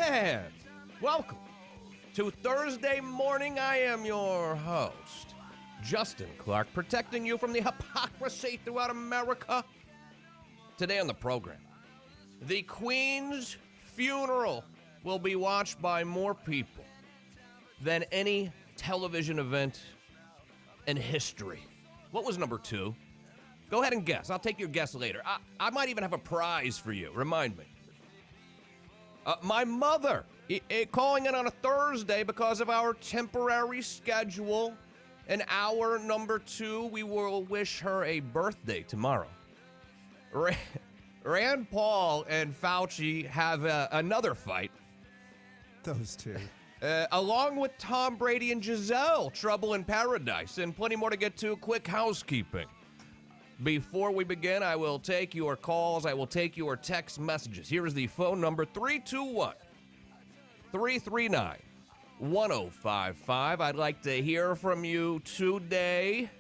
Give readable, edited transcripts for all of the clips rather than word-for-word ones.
And welcome to Thursday morning. I am your host, Justin Clark, protecting you from the hypocrisy throughout America. Today on the program, the Queen's funeral will be watched by more people than any television event in history. What was number 2? Go ahead and guess. I'll take your guess later. I might even have a prize for you. Remind me. My mother calling in on a Thursday because of our temporary schedule. In hour number 2, we will wish her a birthday tomorrow. Rand Paul and Fauci have another fight. Those two. Along with Tom Brady and Giselle, trouble in paradise, and plenty more to get to. Quick housekeeping. Before we begin, I will take your calls. I will take your text messages. Here is the phone number, 321-339-1055. I'd like to hear from you today.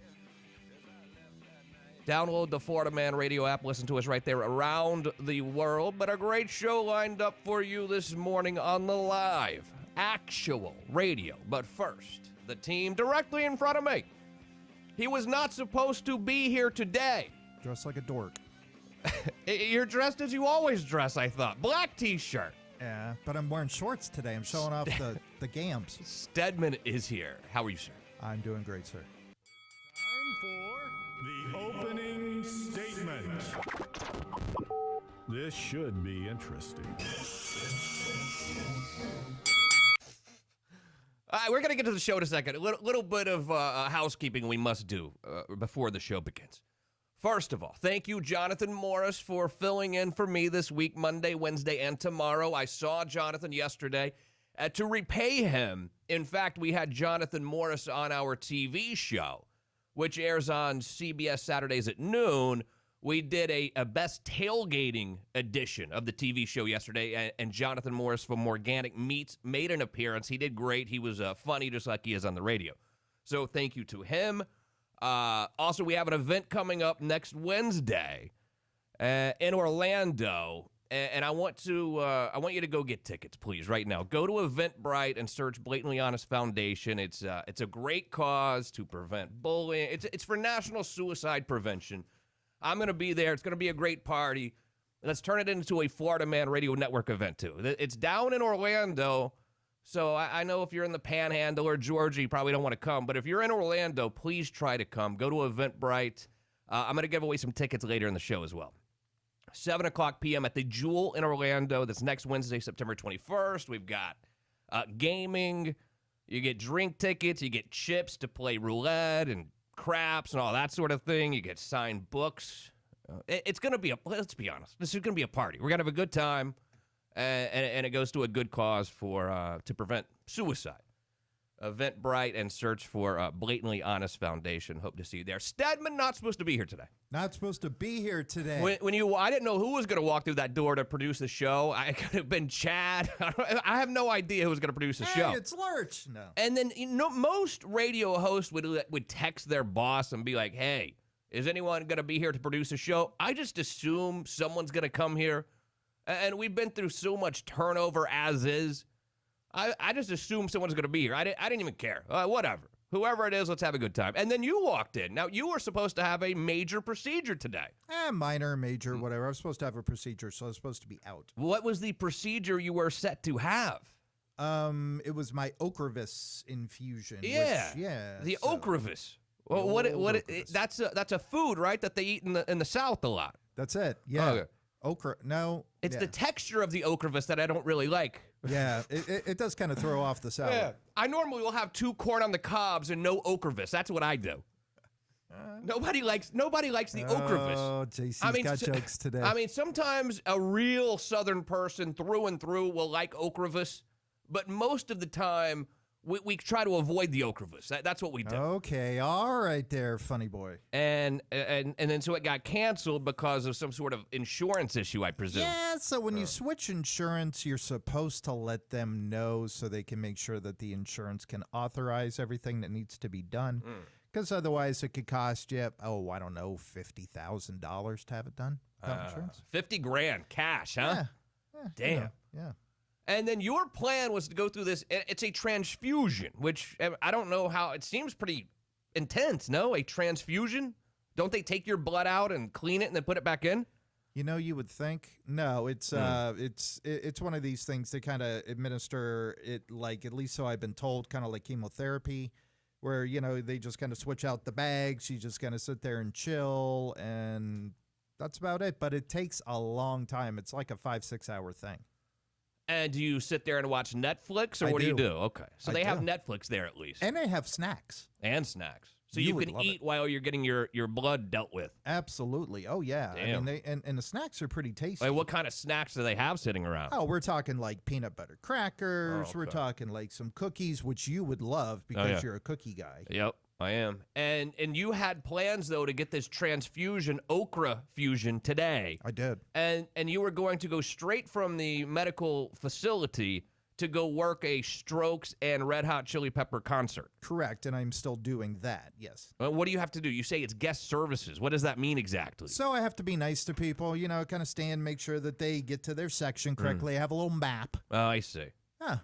Download the Florida Man Radio app. Listen to us right there around the world. But a great show lined up for you this morning on the live, actual radio. But first, the team directly in front of me. He was not supposed to be here today. Dressed like a dork. You're dressed as you always dress, I thought. Black t-shirt. Yeah, but I'm wearing shorts today. I'm showing off the gams. Steadman is here. How are you, sir? I'm doing great, sir. Time for the opening statement. This should be interesting. All right, we're going to get to the show in a second. A little bit of housekeeping we must do before the show begins. First of all, thank you, Jonathan Morris, for filling in for me this week, Monday, Wednesday, and tomorrow. I saw Jonathan yesterday. To repay him, in fact, we had Jonathan Morris on our TV show, which airs on CBS Saturdays at noon. We did a best tailgating edition of the TV show yesterday, and Jonathan Morris from Organic Meats made an appearance. He did great. He was funny just like he is on the radio. So thank you to him. Also, we have an event coming up next Wednesday in Orlando, and I want you to go get tickets, please, right now. Go to Eventbrite and search Blatantly Honest Foundation. It's a great cause to prevent bullying. It's for National Suicide Prevention. I'm going to be there. It's going to be a great party. Let's turn it into a Florida Man Radio Network event, too. It's down in Orlando, so I know if you're in the Panhandle or Georgia, you probably don't want to come. But if you're in Orlando, please try to come. Go to Eventbrite. I'm going to give away some tickets later in the show as well. 7 o'clock p.m. at the Jewel in Orlando. That's next Wednesday, September 21st. We've got gaming. You get drink tickets. You get chips to play roulette and craps and all that sort of thing. You get signed books. It's going to be let's be honest, this is going to be a party. We're going to have a good time, and it goes to a good cause for to prevent suicide. Eventbrite and search for Blatantly Honest Foundation. Hope to see you there. Steadman not supposed to be here today. Not supposed to be here today. I didn't know who was going to walk through that door to produce the show. I could have been Chad. I have no idea who was going to produce the show. It's Lurch. No. And then most radio hosts would text their boss and be like, "Hey, is anyone going to be here to produce a show?" I just assume someone's going to come here, and we've been through so much turnover as is. I just assume someone's going to be here. I didn't even care. Whatever. Whoever it is, let's have a good time. And then you walked in. Now, you were supposed to have a major procedure today. Minor, major, whatever. I was supposed to have a procedure, so I was supposed to be out. What was the procedure you were set to have? It was my Ocrevus infusion. Yeah. The Ocrevus. Well, that's a food, right, that they eat in the South a lot. That's it. Yeah. Okay. Okra. No. It's the texture of the Ocrevus that I don't really like. Yeah, it does kind of throw off the salad. Yeah. I normally will have 2 corn on the cobs and no Ocrevus. That's what I do. Nobody likes the Ocrevus. Oh, JC's got jokes today. I mean, sometimes a real Southern person through and through will like Ocrevus, but most of the time we try to avoid the Ocrevus. That's what we do. Okay, all right there, funny boy. And then so it got canceled because of some sort of insurance issue, I presume. Yeah, so when you switch insurance, you're supposed to let them know so they can make sure that the insurance can authorize everything that needs to be done. Because otherwise it could cost you, I don't know, $50,000 to have it done without insurance. $50,000 cash, huh? Yeah. Damn. Yeah. And then your plan was to go through this. It's a transfusion, which I don't know how. It seems pretty intense, no? A transfusion? Don't they take your blood out and clean it and then put it back in? You know, you would think. No, it's one of these things they kind of administer it like, at least so I've been told, kind of like chemotherapy, where, you know, they just kind of switch out the bags. You just kind of sit there and chill, and that's about it. But it takes a long time. It's like a 5-6 hour thing. And do you sit there and watch Netflix, or I what do you do. do? Okay. So I they have do. Netflix there at least. And they have snacks. And snacks. So You you would can love eat it. while you're getting your blood dealt with. Absolutely. Oh, yeah. I Damn. mean, and the snacks are pretty tasty. Like, what kind of snacks do they have sitting around? Oh, we're talking like peanut butter crackers. Oh, We're okay. talking like some cookies, which you would love because yeah. you're a cookie guy. Yep, I am. And you had plans, though, to get this transfusion, okra fusion, today. I did. And you were going to go straight from the medical facility to go work a Strokes and Red Hot Chili Pepper concert. Correct. And I'm still doing that. Yes. What do you have to do? You say it's guest services. What does that mean exactly? So I have to be nice to people, you know, kind of stand, make sure that they get to their section correctly. I have a little map. Oh, I see. Huh.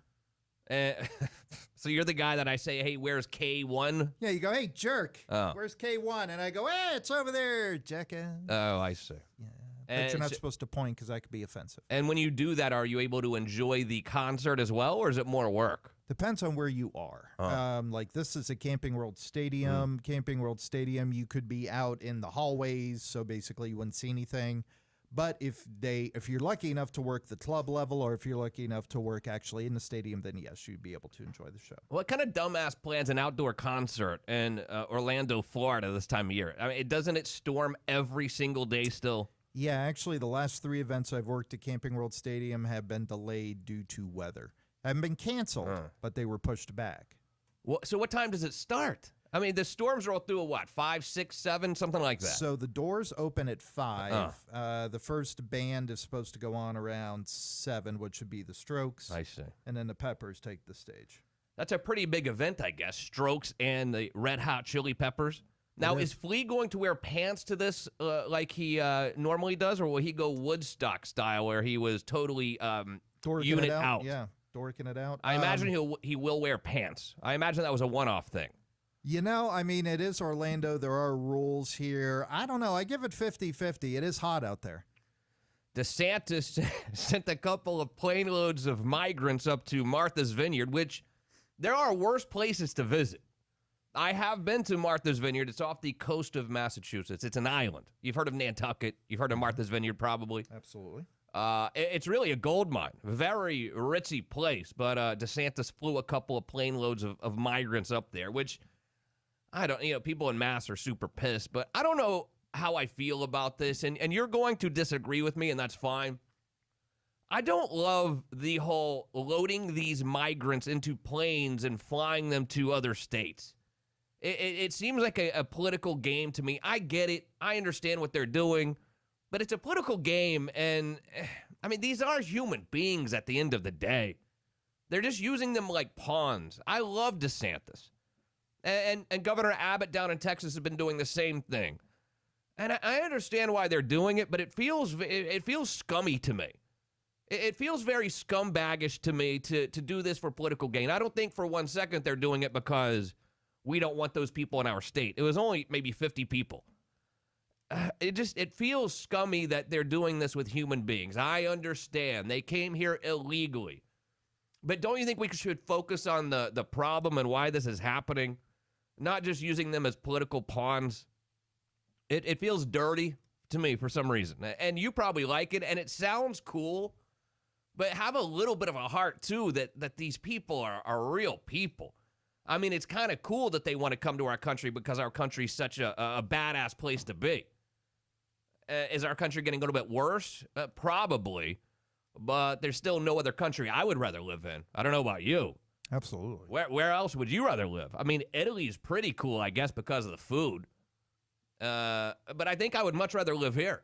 So you're the guy that I say, hey, where's K1? Yeah, you go, hey, jerk. Oh. Where's K1? And I go, hey, it's over there, jackass. Oh, I see. Yeah. But And you're not so- supposed to point because that could be offensive. And when you do that, are you able to enjoy the concert as well, or is it more work? Depends on where you are. Like this is a Camping World Stadium. Camping World Stadium, you could be out in the hallways, so basically you wouldn't see anything. But if you're lucky enough to work the club level, or if you're lucky enough to work actually in the stadium, then yes, you'd be able to enjoy the show. What kind of dumbass plans an outdoor concert in Orlando, Florida this time of year? I mean, doesn't it storm every single day still? Yeah, actually, the last 3 events I've worked at Camping World Stadium have been delayed due to weather. Haven't been canceled, but they were pushed back. So what time does it start? I mean, the storms roll through at what, 5, 6, 7, something like that? So the doors open at 5. The first band is supposed to go on around 7, which would be the Strokes. I see. And then the Peppers take the stage. That's a pretty big event, I guess. Strokes and the Red Hot Chili Peppers. Now, is Flea going to wear pants to this like he normally does, or will he go Woodstock style where he was totally Dorking unit it out. out? Yeah, dorking it out. I imagine he will wear pants. I imagine that was a one-off thing. You know, I mean, it is Orlando. There are rules here. I don't know. I give it 50-50. It is hot out there. DeSantis sent a couple of plane loads of migrants up to Martha's Vineyard, which there are worse places to visit. I have been to Martha's Vineyard. It's off the coast of Massachusetts. It's an island. You've heard of Nantucket. You've heard of Martha's Vineyard, probably. Absolutely. It's really a gold mine. Very ritzy place. But DeSantis flew a couple of plane loads of migrants up there, which I don't, people in Mass are super pissed. But I don't know how I feel about this. And you're going to disagree with me, and that's fine. I don't love the whole loading these migrants into planes and flying them to other states. It seems like a political game to me. I get it. I understand what they're doing. But it's a political game. And, I mean, these are human beings at the end of the day. They're just using them like pawns. I love DeSantis. And Governor Abbott down in Texas has been doing the same thing. And I understand why they're doing it, but it feels scummy to me. It feels very scumbaggish to me to do this for political gain. I don't think for 1 second they're doing it because we don't want those people in our state. It was only maybe 50 people. It feels scummy that they're doing this with human beings. I understand. They came here illegally. But don't you think we should focus on the problem and why this is happening? Not just using them as political pawns. It feels dirty to me for some reason. And you probably like it, and it sounds cool. But have a little bit of a heart, too, that these people are real people. I mean, it's kind of cool that they want to come to our country because our country's such a badass place to be. Is our country getting a little bit worse? Probably. But there's still no other country I would rather live in. I don't know about you. Absolutely. Where else would you rather live? I mean, Italy is pretty cool, I guess, because of the food. But I think I would much rather live here.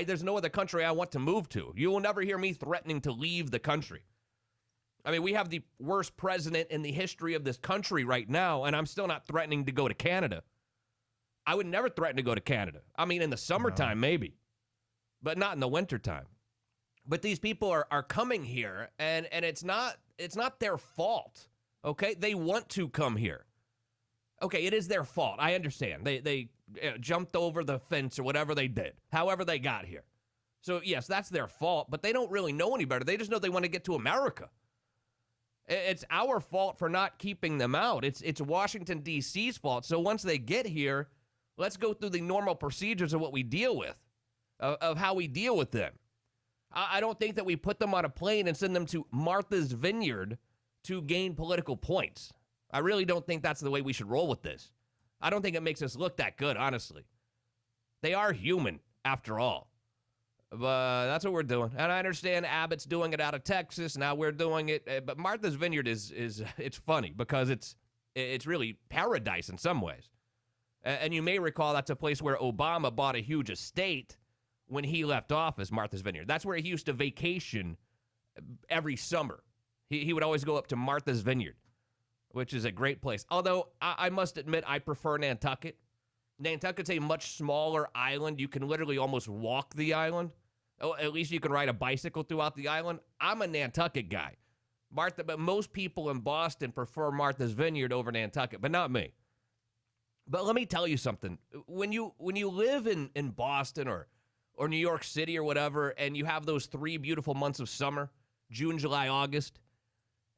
There's no other country I want to move to. You will never hear me threatening to leave the country. I mean, we have the worst president in the history of this country right now, and I'm still not threatening to go to Canada. I would never threaten to go to Canada. I mean, in the summertime, maybe, but not in the wintertime. But these people are coming here, and it's not their fault, okay? They want to come here. Okay, it is their fault. I understand. They jumped over the fence or whatever they did, however they got here. So, yes, that's their fault, but they don't really know any better. They just know they want to get to America. It's our fault for not keeping them out. It's Washington, D.C.'s fault. So once they get here, let's go through the normal procedures of what we deal with, of how we deal with them. I don't think that we put them on a plane and send them to Martha's Vineyard to gain political points. I really don't think that's the way we should roll with this. I don't think it makes us look that good, honestly. They are human, after all. But that's what we're doing. And I understand Abbott's doing it out of Texas. Now we're doing it. But Martha's Vineyard is it's funny because it's really paradise in some ways. And you may recall that's a place where Obama bought a huge estate when he left office, Martha's Vineyard. That's where he used to vacation every summer. He would always go up to Martha's Vineyard, which is a great place. Although, I must admit, I prefer Nantucket. Nantucket's a much smaller island. You can literally almost walk the island. Oh, at least you can ride a bicycle throughout the island. I'm a Nantucket guy. But most people in Boston prefer Martha's Vineyard over Nantucket, but not me. But let me tell you something. When you live in Boston or New York City or whatever, and you have those 3 beautiful months of summer, June, July, August,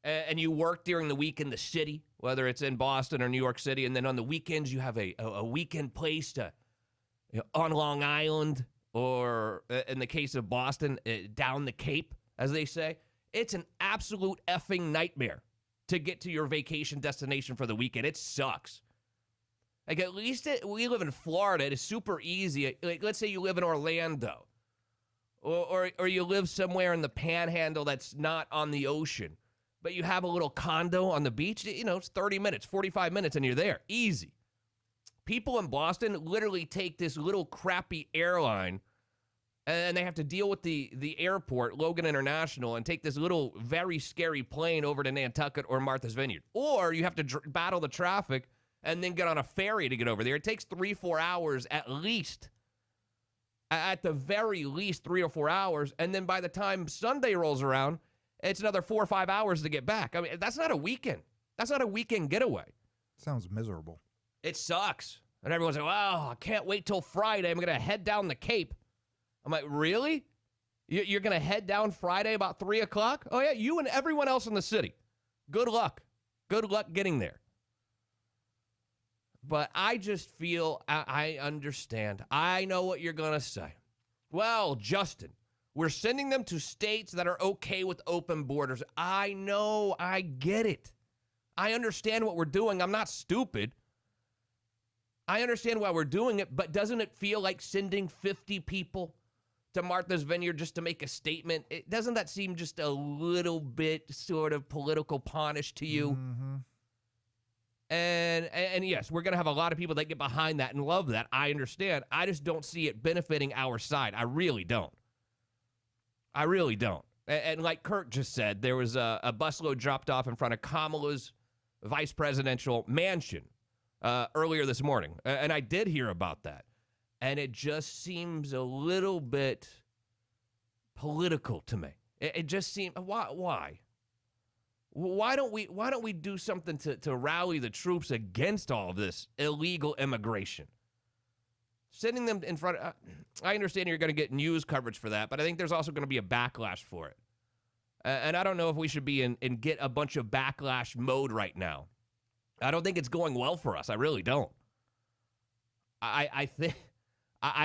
and you work during the week in the city, whether it's in Boston or New York City, and then on the weekends you have a weekend place on Long Island, or in the case of Boston, down the Cape, as they say, it's an absolute effing nightmare to get to your vacation destination for the weekend. It sucks. Like, at least we live in Florida. It is super easy. Like, let's say you live in Orlando, or you live somewhere in the Panhandle that's not on the ocean, but you have a little condo on the beach. You know, it's 30 minutes, 45 minutes, and you're there. Easy. People in Boston literally take this little crappy airline, and they have to deal with the airport, Logan International, and take this little very scary plane over to Nantucket or Martha's Vineyard. Or you have to battle the traffic and then get on a ferry to get over there. It takes 3-4 hours at least. At the very least, 3 or 4 hours. And then by the time Sunday rolls around, it's another 4 or 5 hours to get back. I mean, that's not a weekend. That's not a weekend getaway. Sounds miserable. It sucks. And everyone's like, wow, I can't wait till Friday. I'm going to head down the Cape. I'm like, really? You're going to head down Friday about 3 o'clock? Oh, yeah, you and everyone else in the city. Good luck. Good luck getting there. But I just feel, I understand. I know what you're going to say. Well, Justin, we're sending them to states that are okay with open borders. I know. I get it. I understand what we're doing. I'm not stupid. I understand why we're doing it, but doesn't it feel like sending 50 people to Martha's Vineyard just to make a statement? Doesn't that seem just a little bit sort of political punish to you? Mm-hmm. And yes, we're going to have a lot of people that get behind that and love that. I understand. I just don't see it benefiting our side. I really don't. I really don't. And like Kurt just said, there was a busload dropped off in front of Kamala's vice presidential mansion earlier this morning. And I did hear about that. And it just seems a little bit political to me. It just seems, why? Why don't we do something to rally the troops against all of this illegal immigration? Sending them in front of, I understand you're going to get news coverage for that, but I think there's also going to be a backlash for it. And I don't know if we should be in get a bunch of backlash mode right now. I don't think it's going well for us. I really don't. I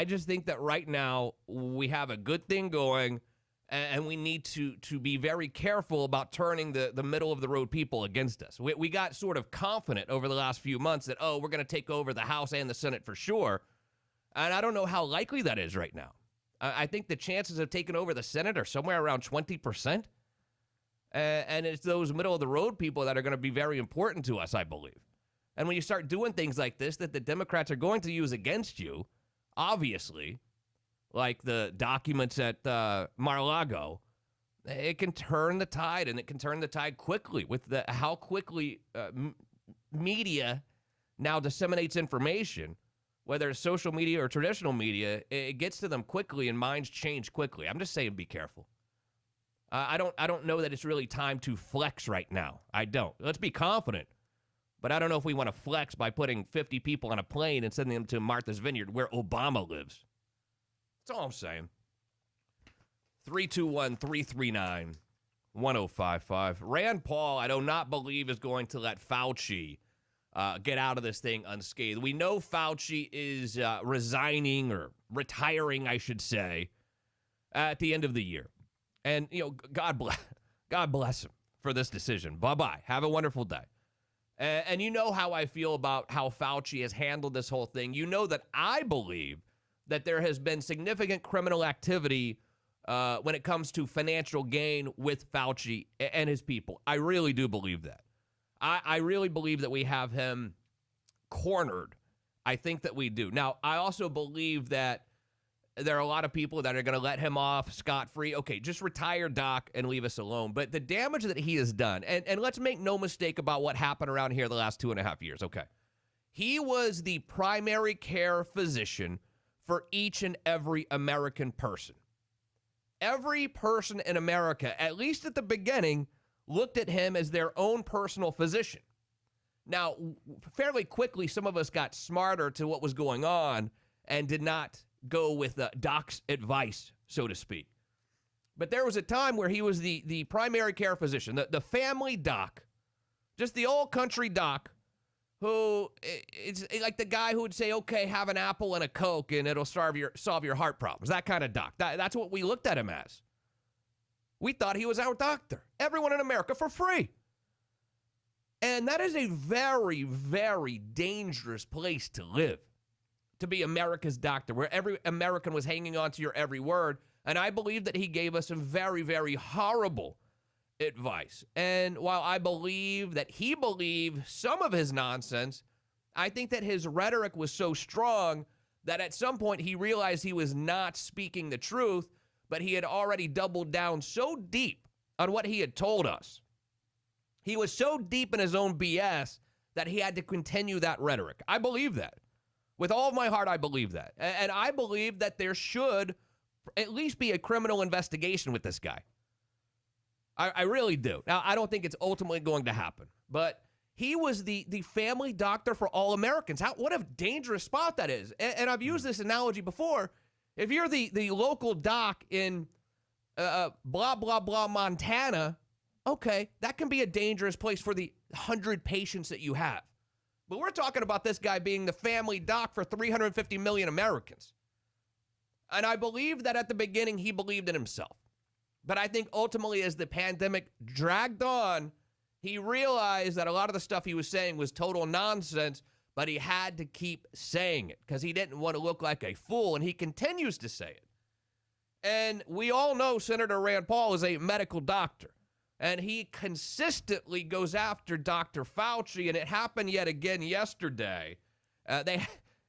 just think that right now we have a good thing going, and we need to be very careful about turning the middle-of-the-road people against us. We got sort of confident over the last few months that, we're going to take over the House and the Senate for sure, and I don't know how likely that is right now. I think the chances of taking over the Senate are somewhere around 20%, and it's those middle-of-the-road people that are going to be very important to us, I believe. And when you start doing things like this that the Democrats are going to use against you, obviously, like the documents at Mar-a-Lago, it can turn the tide, and it can turn the tide quickly with how quickly media now disseminates information, whether it's social media or traditional media. It gets to them quickly, and minds change quickly. I'm just saying be careful. I don't know that it's really time to flex right now. I don't. Let's be confident. But I don't know if we want to flex by putting 50 people on a plane and sending them to Martha's Vineyard where Obama lives. That's all I'm saying. 321-339-1055. Rand Paul, I do not believe, is going to let Fauci get out of this thing unscathed. We know Fauci is resigning or retiring, I should say, at the end of the year. And, God bless him for this decision. Bye-bye. Have a wonderful day. And you know how I feel about how Fauci has handled this whole thing. You know that I believe that there has been significant criminal activity when it comes to financial gain with Fauci and his people. I really do believe that. I really believe that we have him cornered. I think that we do. Now, I also believe that there are a lot of people that are going to let him off scot-free. Okay, just retire, Doc, and leave us alone. But the damage that he has done, and let's make no mistake about what happened around here the last 2.5 years, okay? He was the primary care physician for each and every American person. Every person in America, at least at the beginning, looked at him as their own personal physician. Now, fairly quickly, some of us got smarter to what was going on and did not go with Doc's advice, so to speak. But there was a time where he was the primary care physician, the family doc, just the old country doc, who it's like the guy who would say, okay, have an apple and a Coke and it'll solve your heart problems. That kind of doc. That's what we looked at him as. We thought he was our doctor. Everyone in America for free. And that is a very, very dangerous place to live, to be America's doctor, where every American was hanging on to your every word. And I believe that he gave us some very, very horrible advice. And while I believe that he believed some of his nonsense, I think that his rhetoric was so strong that at some point he realized he was not speaking the truth, but he had already doubled down so deep on what he had told us. He was so deep in his own BS that he had to continue that rhetoric. I believe that. With all of my heart, I believe that. And I believe that there should at least be a criminal investigation with this guy. I really do. Now, I don't think it's ultimately going to happen, but he was the family doctor for all Americans. What a dangerous spot that is. And I've used this analogy before. If you're the local doc in blah, blah, blah, Montana, okay, that can be a dangerous place for the 100 patients that you have. But we're talking about this guy being the family doc for 350 million Americans. And I believe that at the beginning he believed in himself. But I think ultimately as the pandemic dragged on, he realized that a lot of the stuff he was saying was total nonsense, but he had to keep saying it because he didn't want to look like a fool, and he continues to say it. And we all know Senator Rand Paul is a medical doctor, and he consistently goes after Dr. Fauci, and it happened yet again yesterday.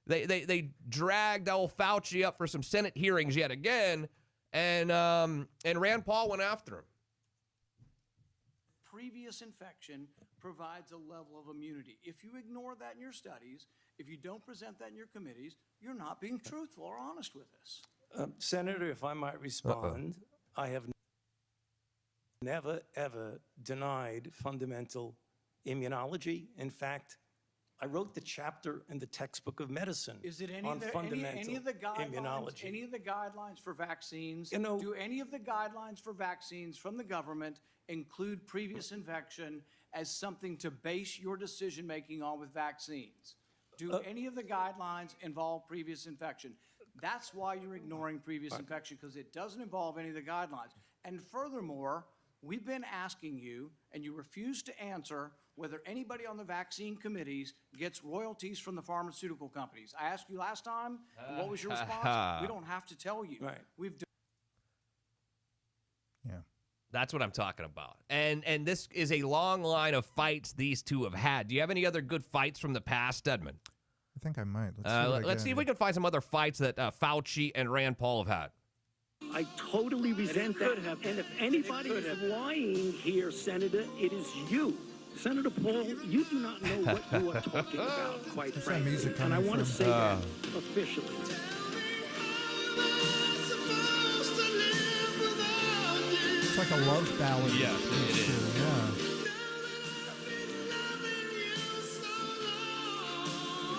They dragged old Fauci up for some Senate hearings yet again, and Rand Paul went after him. Previous infection provides a level of immunity. If you ignore that in your studies, if you don't present that in your committees, you're not being truthful or honest with us. Senator, if I might respond, I have never, ever denied fundamental immunology. In fact, I wrote the chapter in the textbook of medicine Is it any on of the, fundamental any of the guidelines? immunology. Any of the guidelines for vaccines? You know, do any of the guidelines for vaccines from the government include previous infection as something to base your decision making on with vaccines? Do any of the guidelines involve previous infection? That's why you're ignoring previous infection, because it doesn't involve any of the guidelines. And furthermore, we've been asking you, and you refuse to answer, whether anybody on the vaccine committees gets royalties from the pharmaceutical companies. I asked you last time, and what was your response? We don't have to tell you. Right. Yeah. That's what I'm talking about. And this is a long line of fights these two have had. Do you have any other good fights from the past, Steadman? I think I might. Let's see if we can find some other fights that Fauci and Rand Paul have had. I totally resent that. And if anybody is lying here, Senator, it is you. Senator Paul, you do not know what you are talking about, quite frankly. And I want to say that officially. It's like a love ballad. Yeah, it is. Yeah.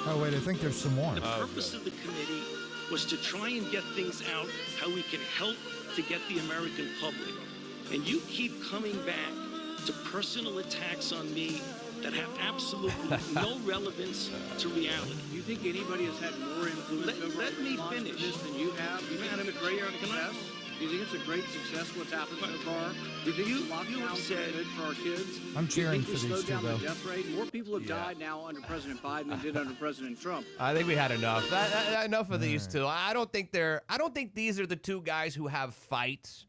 Oh, wait, I think there's some more. The purpose of the committee was to try and get things out, how we can help to get the American public. And you keep coming back to personal attacks on me that have absolutely no relevance to reality. Do you think anybody has had more influence over Let me response to finish. this than you have? Do you think it's a great success? Do you think it's a great success what's happened so far? Do you think You lockdowns have are said- good for our kids? I'm cheering Do you for think we these slowed two, down though. the death rate? More people have died now under President Biden than did under President Trump. I think we had enough. Enough of these two. I don't think these are the two guys who have fights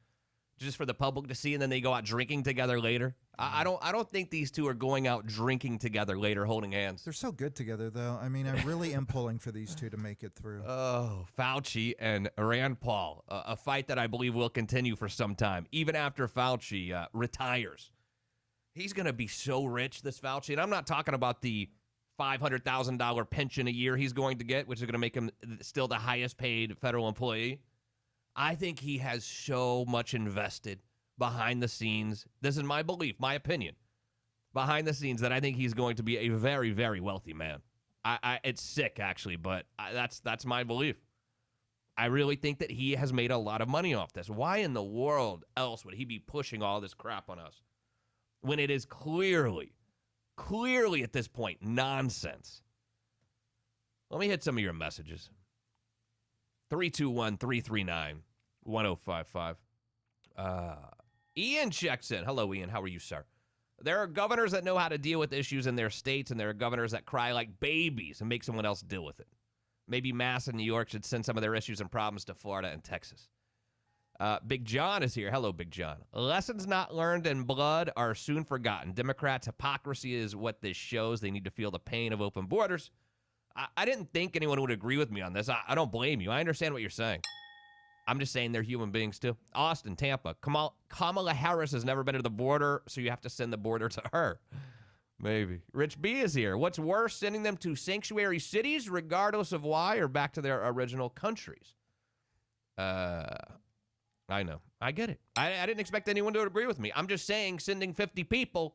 just for the public to see, and then they go out drinking together later. I don't think these two are going out drinking together later, holding hands. They're so good together, though. I mean, I really am pulling for these two to make it through. Oh, Fauci and Rand Paul, a fight that I believe will continue for some time, even after Fauci retires. He's going to be so rich, this Fauci, and I'm not talking about the $500,000 pension a year he's going to get, which is going to make him still the highest paid federal employee. I think he has so much invested behind the scenes. This is my belief, my opinion, behind the scenes, that I think he's going to be a very, very wealthy man. It's sick, actually, but that's my belief. I really think that he has made a lot of money off this. Why in the world else would he be pushing all this crap on us when it is clearly at this point nonsense? Let me hit some of your messages. 321-339-1055. Ian checks in. Hello, Ian. How are you, sir? There are governors that know how to deal with issues in their states, and there are governors that cry like babies and make someone else deal with it. Maybe Mass and New York should send some of their issues and problems to Florida and Texas. Big John is here. Hello, Big John. Lessons not learned in blood are soon forgotten. Democrats' hypocrisy is what this shows. They need to feel the pain of open borders. I didn't think anyone would agree with me on this. I don't blame you. I understand what you're saying. I'm just saying they're human beings, too. Austin, Tampa. Kamala Harris has never been to the border, so you have to send the border to her. Maybe. Rich B is here. What's worse, sending them to sanctuary cities, regardless of why, or back to their original countries? I know. I get it. I didn't expect anyone to agree with me. I'm just saying sending 50 people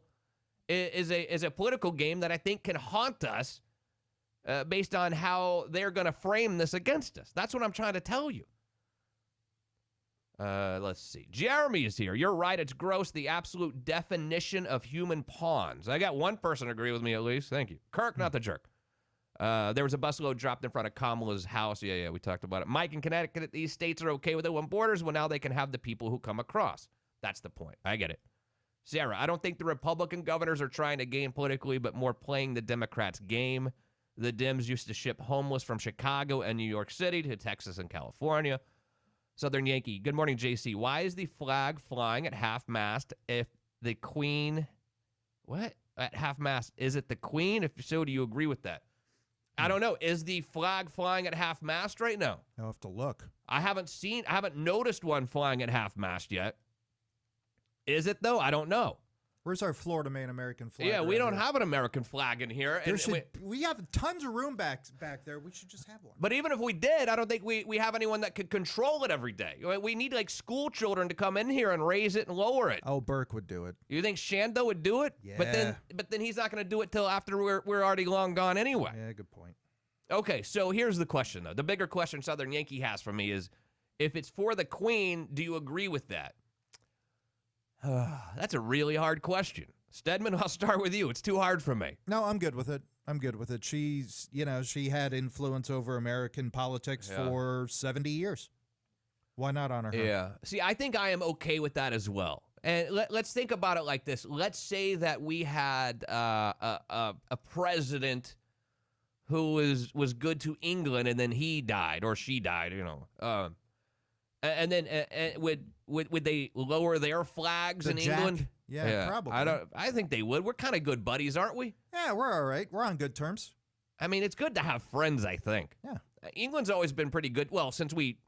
is a political game that I think can haunt us based on how they're going to frame this against us. That's what I'm trying to tell you. Let's see. Jeremy is here. You're right. It's gross. The absolute definition of human pawns. I got one person agree with me at least. Thank you. Kirk, not the jerk. There was a busload dropped in front of Kamala's house. Yeah, we talked about it. Mike in Connecticut, these states are okay with open borders. Well, now they can have the people who come across. That's the point. I get it. Sarah, I don't think the Republican governors are trying to gain politically, but more playing the Democrats' game. The Dems used to ship homeless from Chicago and New York City to Texas and California. Southern Yankee, good morning, JC. Why is the flag flying at half-mast if the Queen... What? At half-mast, is it the Queen? If so, do you agree with that? I don't know. Is the flag flying at half-mast right now? I'll have to look. I haven't noticed one flying at half-mast yet. Is it, though? I don't know. Where's our Florida Main American flag? Yeah, we right don't here? have an American flag in here. We have tons of room back there. We should just have one. But even if we did, I don't think we have anyone that could control it every day. We need like school children to come in here and raise it and lower it. Oh, Burke would do it. You think Shando would do it? Yeah. But then he's not going to do it till after we're already long gone anyway. Yeah, good point. Okay, so here's the question though. The bigger question Southern Yankee has for me is, if it's for the Queen, do you agree with that? That's a really hard question. Steadman, I'll start with you. It's too hard for me. No, I'm good with it. She's, she had influence over American politics for 70 years. Why not honor her? Yeah. See, I think I am okay with that as well. And let's think about it like this. Let's say that we had a president who was good to England, and then he died or she died. And then would they lower their flags in England? Yeah, probably. I think they would. We're kind of good buddies, aren't we? Yeah, we're all right. We're on good terms. I mean, it's good to have friends, I think. Yeah. England's always been pretty good. Well, since we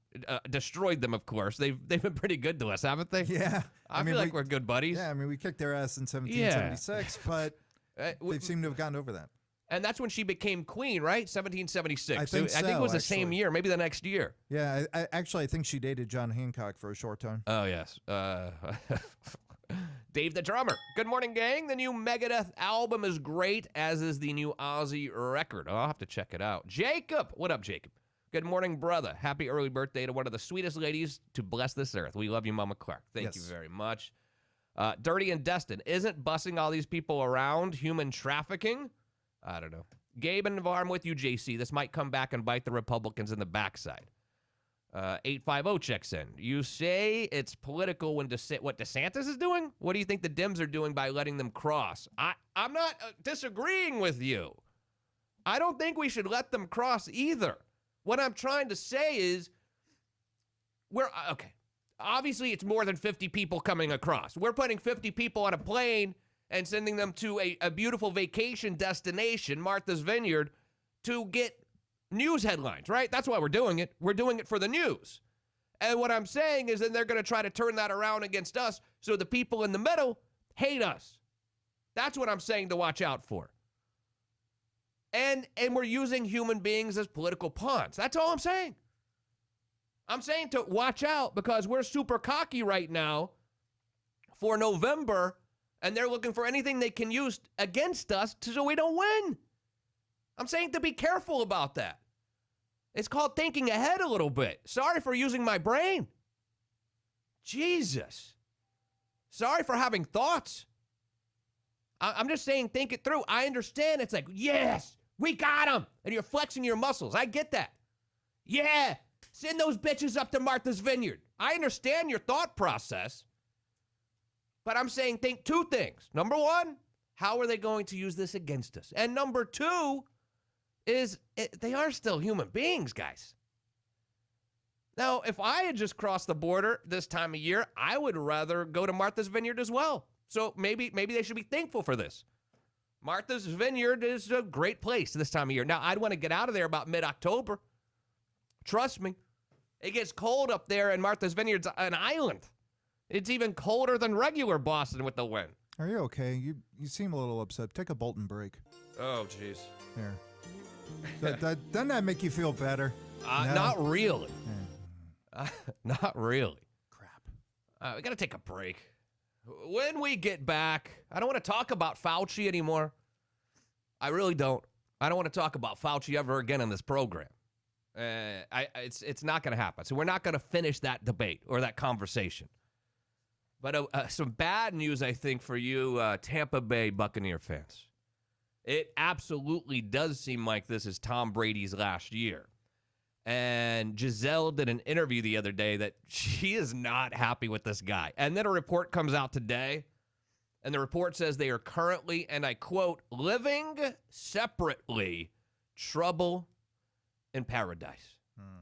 destroyed them, of course, they've been pretty good to us, haven't they? Yeah. I feel like we're good buddies. Yeah, we kicked their ass in 1776, but they seem to have gotten over that. And that's when she became queen, right? 1776. I think I think it was the actually. same year, maybe the next year. Yeah, I think she dated John Hancock for a short time. Oh, yes. Dave the drummer. Good morning, gang. The new Megadeth album is great, as is the new Ozzy record. I'll have to check it out. Jacob. What up, Jacob? Good morning, brother. Happy early birthday to one of the sweetest ladies to bless this earth. We love you, Mama Clark. Thank you very much. Dirty and Destin. Isn't bussing all these people around human trafficking? I don't know. Gabe and Navarre, I'm with you, JC. This might come back and bite the Republicans in the backside. 850 checks in. You say it's political when what DeSantis is doing? What do you think the Dems are doing by letting them cross? I'm not disagreeing with you. I don't think we should let them cross either. What I'm trying to say is okay. Obviously, it's more than 50 people coming across. We're putting 50 people on a plane and sending them to a beautiful vacation destination, Martha's Vineyard, to get news headlines, right? That's why we're doing it. We're doing it for the news. And what I'm saying is then they're going to try to turn that around against us so the people in the middle hate us. That's what I'm saying to watch out for. And we're using human beings as political pawns. That's all I'm saying. I'm saying to watch out because we're super cocky right now for November, and they're looking for anything they can use against us so we don't win. I'm saying to be careful about that. It's called thinking ahead a little bit. Sorry for using my brain. Jesus. Sorry for having thoughts. I'm just saying think it through. I understand. It's like, yes, we got him. And you're flexing your muscles. I get that. Yeah, send those bitches up to Martha's Vineyard. I understand your thought process. But I'm saying think two things. Number one, how are they going to use this against us? And number two is they are still human beings, guys. Now, if I had just crossed the border this time of year, I would rather go to Martha's Vineyard as well. So maybe they should be thankful for this. Martha's Vineyard is a great place this time of year. Now, I'd want to get out of there about mid-October. Trust me. It gets cold up there, and Martha's Vineyard's an island. It's even colder than regular Boston with the wind. Are you okay? You seem a little upset. Take a Bolton break. Oh, jeez. Here. Doesn't that make you feel better? No? Not really. Not really. Crap. We got to take a break. When we get back, I don't want to talk about Fauci anymore. I really don't. I don't want to talk about Fauci ever again on this program. It's not going to happen. So we're not going to finish that debate or that conversation. But some bad news, I think, for you Tampa Bay Buccaneer fans. It absolutely does seem like this is Tom Brady's last year. And Giselle did an interview the other day that she is not happy with this guy. And then a report comes out today, and the report says they are currently, and I quote, living separately, trouble in paradise.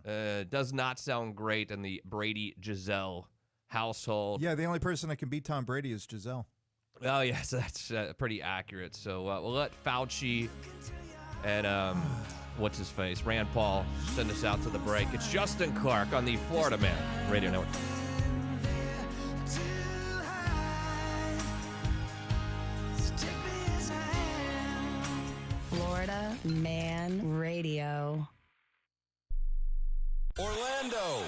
Does not sound great in the Brady-Giselle household. Yeah, the only person that can beat Tom Brady is Giselle. Oh, yes, that's pretty accurate. So we'll let Fauci and what's his face, Rand Paul, send us out to the break. It's Justin Clark on the Florida Man Radio Network. Florida Man Radio. Orlando.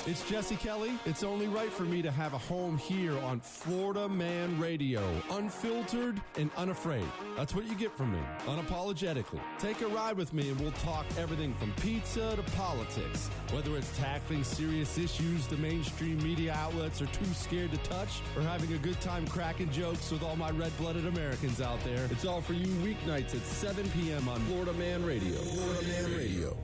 It's Jesse Kelly. It's only right for me to have a home here on Florida Man Radio. Unfiltered and unafraid. That's what you get from me, unapologetically. Take a ride with me and we'll talk everything from pizza to politics. Whether it's tackling serious issues the mainstream media outlets are too scared to touch, or having a good time cracking jokes with all my red-blooded Americans out there, it's all for you weeknights at 7 p.m. on Florida Man Radio. Florida Man Radio.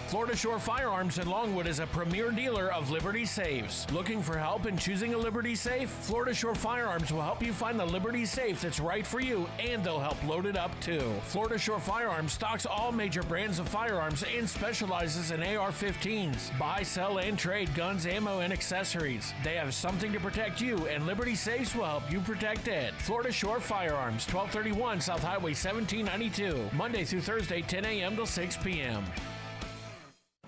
Florida Shore Firearms in Longwood is a premier dealer of Liberty Safes. Looking for help in choosing a Liberty Safe? Florida Shore Firearms will help you find the Liberty Safe that's right for you, and they'll help load it up too. Florida Shore Firearms stocks all major brands of firearms and specializes in AR-15s. Buy, sell, and trade guns, ammo, and accessories. They have something to protect you, and Liberty Safes will help you protect it. Florida Shore Firearms, 1231 South Highway 1792. Monday through Thursday, 10 a.m. till 6 p.m.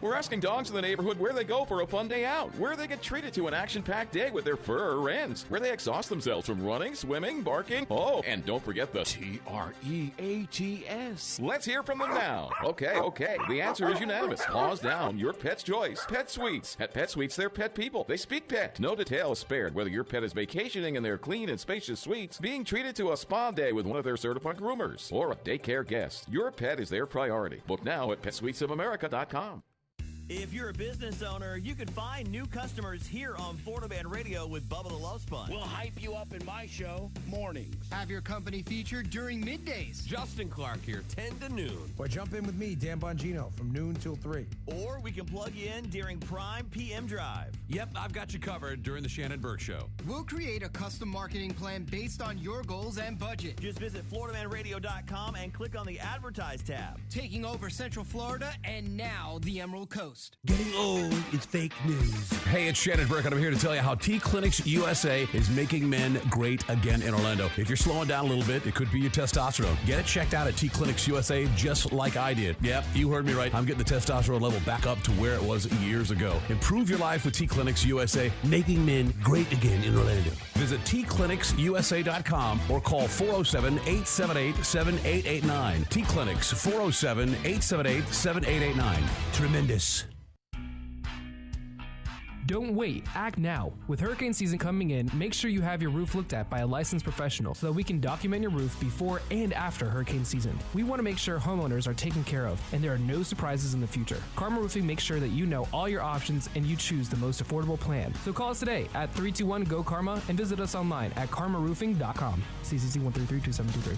We're asking dogs in the neighborhood where they go for a fun day out, where they get treated to an action-packed day with their fur or ends, where they exhaust themselves from running, swimming, barking. Oh, and don't forget the TREATS. Let's hear from them now. Okay. The answer is unanimous. Paws down. Your pet's choice. Pet Suites. At Pet Suites, they're pet people. They speak pet. No detail is spared. Whether your pet is vacationing in their clean and spacious suites, being treated to a spa day with one of their certified groomers, or a daycare guest, your pet is their priority. Book now at PetSuitesOfAmerica.com. If you're a business owner, you can find new customers here on Florida Man Radio with Bubba the Love Sponge. We'll hype you up in my show, Mornings. Have your company featured during middays. Justin Clark here, 10 to noon. Or jump in with me, Dan Bongino, from noon till 3. Or we can plug you in during Prime PM Drive. Yep, I've got you covered during the Shannon Burke Show. We'll create a custom marketing plan based on your goals and budget. Just visit FloridaManRadio.com and click on the Advertise tab. Taking over Central Florida and now the Emerald Coast. Getting old is fake news. Hey, it's Shannon Burke, and I'm here to tell you how T Clinics USA is making men great again in Orlando. If you're slowing down a little bit, it could be your testosterone. Get it checked out at T Clinics USA, just like I did. Yep, you heard me right. I'm getting the testosterone level back up to where it was years ago. Improve your life with T Clinics USA, making men great again in Orlando. Visit tclinicsusa.com or call 407-878-7889. T Clinics, 407-878-7889. Tremendous. Don't wait, act now. With hurricane season coming in, make sure you have your roof looked at by a licensed professional so that we can document your roof before and after hurricane season. We want to make sure homeowners are taken care of and there are no surprises in the future. Karma Roofing makes sure that you know all your options and you choose the most affordable plan. So call us today at 321-GO-KARMA and visit us online at karmaroofing.com. CCC 133-2723.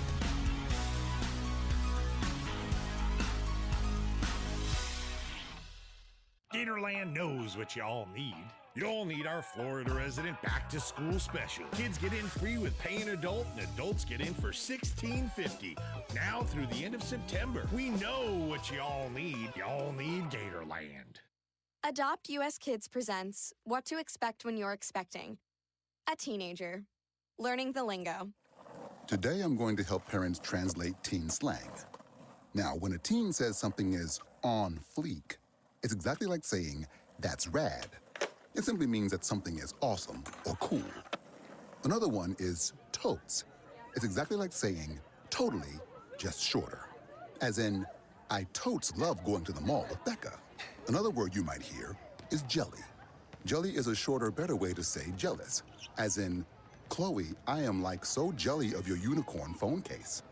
Gatorland knows what y'all need. Y'all need our Florida resident back-to-school special. Kids get in free with paying adult, and adults get in for $16.50. Now through the end of September. We know what y'all need. Y'all need Gatorland. Adopt US Kids presents What to Expect When You're Expecting. A teenager. Learning the lingo. Today I'm going to help parents translate teen slang. Now, when a teen says something is on fleek, it's exactly like saying, that's rad. It simply means that something is awesome or cool. Another one is totes. It's exactly like saying, totally, just shorter. As in, I totes love going to the mall with Becca. Another word you might hear is jelly. Jelly is a shorter, better way to say jealous. As in, Chloe, I am like so jelly of your unicorn phone case.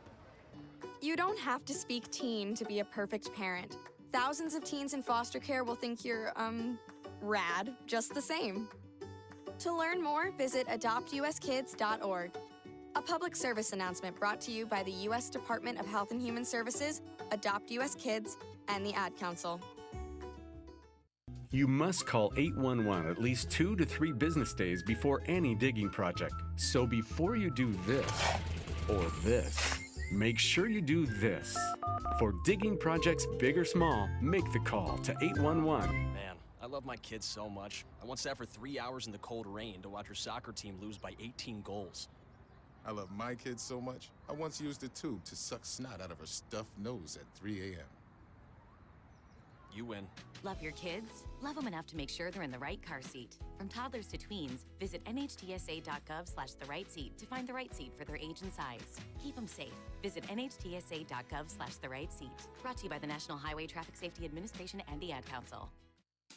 You don't have to speak teen to be a perfect parent. Thousands of teens in foster care will think you're, rad, just the same. To learn more, visit adoptuskids.org. A public service announcement brought to you by the U.S. Department of Health and Human Services, Adopt U.S. Kids, and the Ad Council. You must call 811 at least 2 to 3 business days before any digging project. So before you do this, or this, make sure you do this. For digging projects big or small, make the call to 811. Man, I love my kids so much. I once sat for 3 hours in the cold rain to watch her soccer team lose by 18 goals. I love my kids so much, I once used a tube to suck snot out of her stuffed nose at 3 a.m. You win. Love your kids? Love them enough to make sure they're in the right car seat. From toddlers to tweens, visit nhtsa.gov/the right seat to find the right seat for their age and size. Keep them safe. Visit nhtsa.gov/the right seat. Brought to you by the National Highway Traffic Safety Administration and the Ad Council.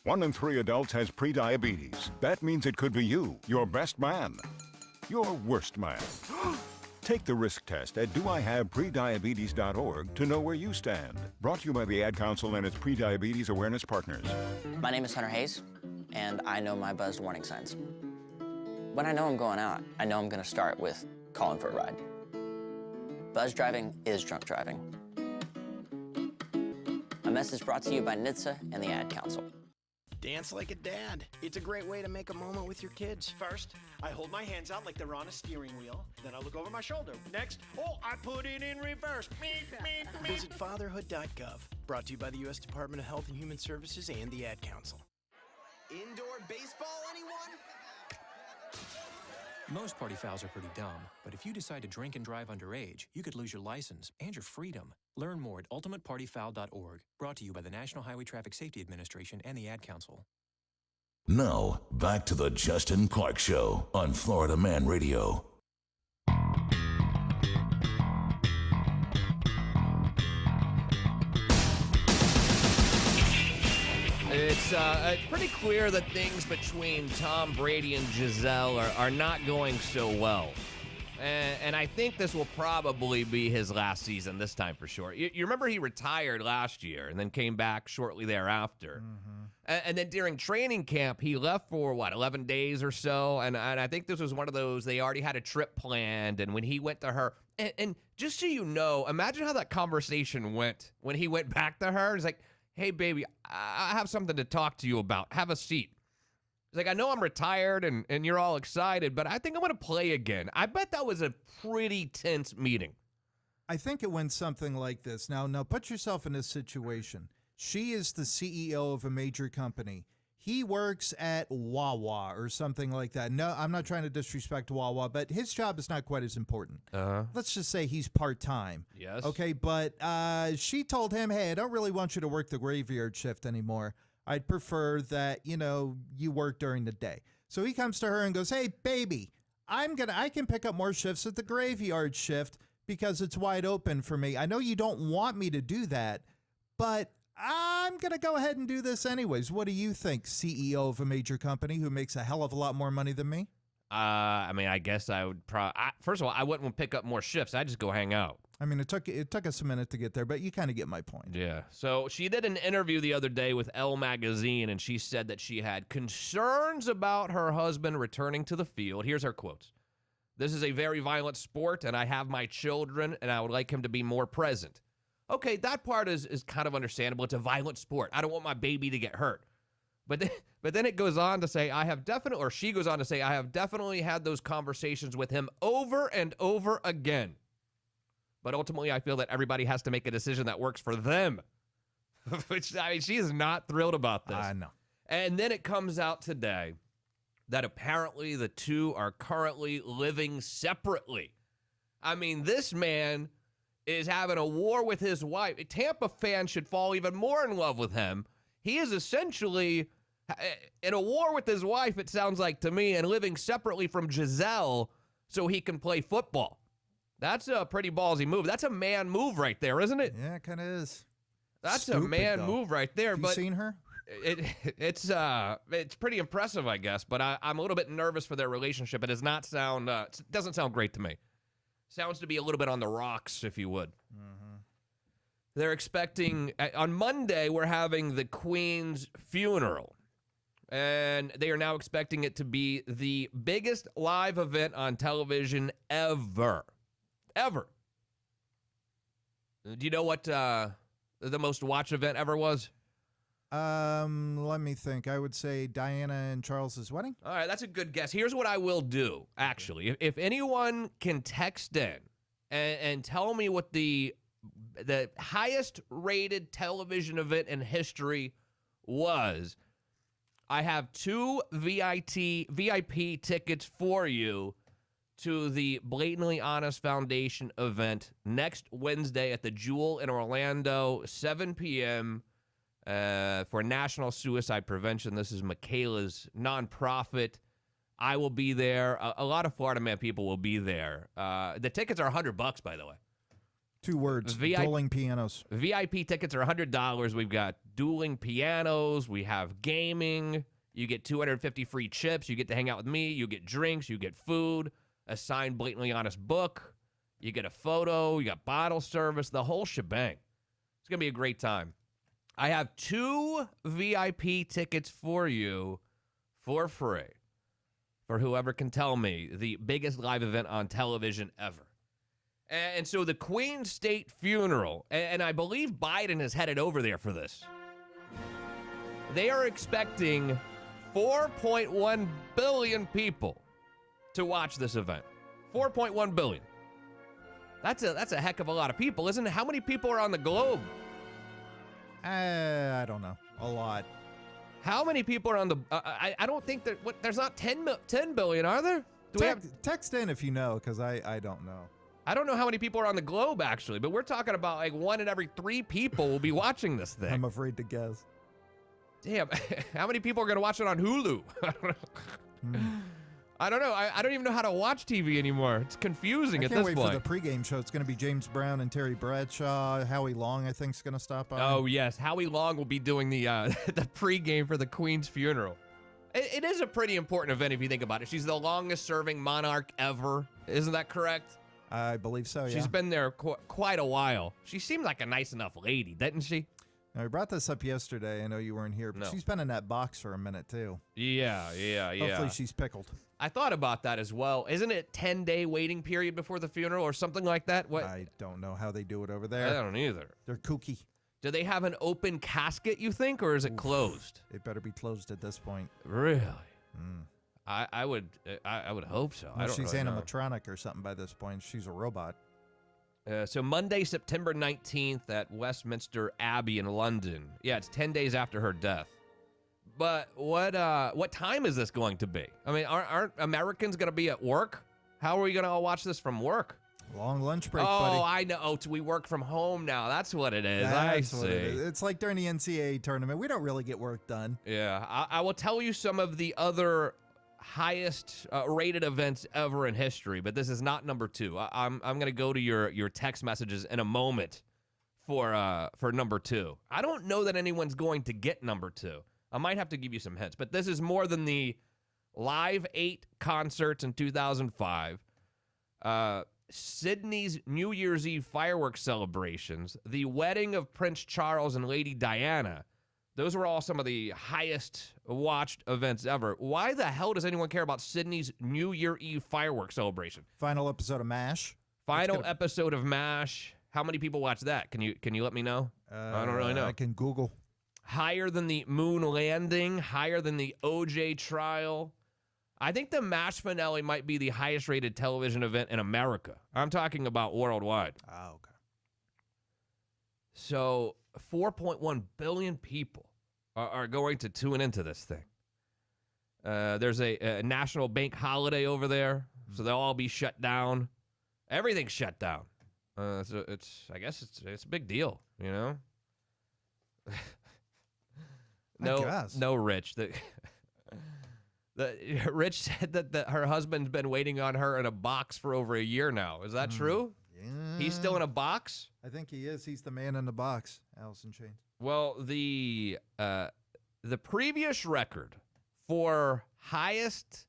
1 in 3 adults has prediabetes. That means it could be you, your best man, your worst man. Take the risk test at doihaveprediabetes.org to know where you stand. Brought to you by the Ad Council and its prediabetes awareness partners. My name is Hunter Hayes, and I know my buzzed warning signs. When I know I'm going out, I know I'm going to start with calling for a ride. Buzz driving is drunk driving. A message brought to you by NHTSA and the Ad Council. Dance like a dad. It's a great way to make a moment with your kids. First, I hold my hands out like they're on a steering wheel. Then I look over my shoulder. Next, I put it in reverse. Visit fatherhood.gov. Brought to you by the U.S. Department of Health and Human Services and the Ad Council. Indoor baseball, anyone? Most party fouls are pretty dumb, but if you decide to drink and drive underage, you could lose your license and your freedom. Learn more at ultimatepartyfoul.org. Brought to you by the National Highway Traffic Safety Administration and the Ad Council. Now, back to the Justin Clark Show on Florida Man Radio. It's pretty clear that things between Tom Brady and Giselle are not going so well. And I think this will probably be his last season this time for sure. You remember he retired last year and then came back shortly thereafter. And then during training camp, he left for, 11 days or so? And I think this was one of those, they already had a trip planned. And when he went to her, and just so you know, imagine how that conversation went when he went back to her. It's like, hey, baby, I have something to talk to you about. Have a seat. He's like, I know I'm retired and you're all excited, but I think I'm going to play again. I bet that was a pretty tense meeting. I think it went something like this. Now, put yourself in this situation. She is the CEO of a major company. He works at Wawa or something like that. No, I'm not trying to disrespect Wawa, but his job is not quite as important. Let's just say he's part-time. Yes. Okay, but she told him, hey, I don't really want you to work the graveyard shift anymore. I'd prefer that, you work during the day. So he comes to her and goes, hey, baby, I can pick up more shifts at the graveyard shift because it's wide open for me. I know you don't want me to do that, but I'm going to go ahead and do this anyways. What do you think, CEO of a major company who makes a hell of a lot more money than me? I guess I would first of all, I wouldn't pick up more shifts. I'd just go hang out. I mean, it took us a minute to get there, but you kind of get my point. Yeah. So she did an interview the other day with Elle magazine, and she said that she had concerns about her husband returning to the field. Here's her quotes. This is a very violent sport, and I have my children, and I would like him to be more present. Okay, that part is kind of understandable. It's a violent sport. I don't want my baby to get hurt. But then it goes on to say, she goes on to say, I have definitely had those conversations with him over and over again. But ultimately, I feel that everybody has to make a decision that works for them. Which, she is not thrilled about this. I know. And then it comes out today that apparently the two are currently living separately. I mean, this man is having a war with his wife. Tampa fans should fall even more in love with him. He is essentially in a war with his wife, it sounds like to me, and living separately from Giselle so he can play football. That's a pretty ballsy move. That's a man move right there, isn't it? Yeah, it kind of is. That's Stupid, a man though. move right there. Have you seen her? It's pretty impressive, I guess. But I'm a little bit nervous for their relationship. It does not sound it doesn't sound great to me. Sounds to be a little bit on the rocks, if you would. They're expecting on Monday. We're having the Queen's funeral, and they are now expecting it to be the biggest live event on television ever. Ever. Do you know what the most watched event ever was? Let me think. I would say Diana and Charles's wedding. All right, that's a good guess. Here's what I will do, actually. If anyone can text in and tell me what the highest rated television event in history was, I have 2 VIP tickets for you to the Blatantly Honest Foundation event next Wednesday at the Jewel in Orlando, 7 p.m. For National Suicide Prevention. This is Makaila's nonprofit. I will be there. A lot of Florida Man people will be there. The tickets are $100, by the way. 2 words, dueling pianos. VIP tickets are $100. We've got dueling pianos. We have gaming. You get 250 free chips. You get to hang out with me. You get drinks. You get food. A signed Blatantly Honest book. You get a photo. You got bottle service. The whole shebang. It's going to be a great time. I have 2 VIP tickets for you for free for whoever can tell me the biggest live event on television ever. And so the Queen's State funeral, and I believe Biden is headed over there for this. They are expecting 4.1 billion people to watch this event. 4.1 billion. That's a heck of a lot of people, isn't it? How many people are on the globe? I don't know. A lot. How many people are on the... I don't think that... there's not 10 billion, are there? Text in if you know, because I don't know. I don't know how many people are on the globe, actually, but we're talking about like 1 in every 3 people will be watching this thing. I'm afraid to guess. Damn, how many people are going to watch it on Hulu? I don't know. I don't even know how to watch TV anymore. It's confusing at this point. I can't wait for the pregame show. It's going to be James Brown and Terry Bradshaw. Howie Long, I think, is going to stop by. Oh, yes. Howie Long will be doing the the pregame for the Queen's funeral. It is a pretty important event if you think about it. She's the longest-serving monarch ever. Isn't that correct? I believe so, yeah. She's been there quite a while. She seemed like a nice enough lady, didn't she? Now, we brought this up yesterday. I know you weren't here, but she's been in that box for a minute, too. Yeah. Hopefully she's pickled. I thought about that as well. Isn't it 10-day waiting period before the funeral or something like that? What? I don't know how they do it over there. I don't either. They're kooky. Do they have an open casket, you think, or is it closed? It better be closed at this point. Really? I would hope so. Well, she's really animatronic or something by this point. She's a robot. So Monday, September 19th at Westminster Abbey in London. Yeah, it's 10 days after her death. But what time is this going to be? I mean, aren't Americans going to be at work? How are we going to all watch this from work? Long lunch break, buddy. Oh, I know. Oh, we work from home now. That's what it is. That's I see. what it is. It's like during the NCAA tournament. We don't really get work done. Yeah. I will tell you some of the other highest rated events ever in history, but this is not number 2. I'm going to go to your text messages in a moment for number 2. I don't know that anyone's going to get number 2. I might have to give you some hints, but this is more than the Live 8 concerts in 2005, Sydney's New Year's Eve fireworks celebrations, the wedding of Prince Charles and Lady Diana. Those were all some of the highest watched events ever. Why the hell does anyone care about Sydney's New Year Eve fireworks celebration? Final episode of MASH. Episode of MASH. How many people watch that? Can you let me know? I don't really know. I can Google. Higher than the moon landing, higher than the OJ trial. I think the MASH finale might be the highest rated television event in America. I'm talking about worldwide. Oh, okay. So 4.1 billion people are going to tune into this thing. There's a national bank holiday over there, so they'll all be shut down. Everything's shut down. So I guess it's a big deal, you know? No, Rich. Rich said that her husband's been waiting on her in a box for over a year now. Is that true? Yeah. He's still in a box? I think he is. He's the man in the box, Alice in Chains. Well, the previous record for highest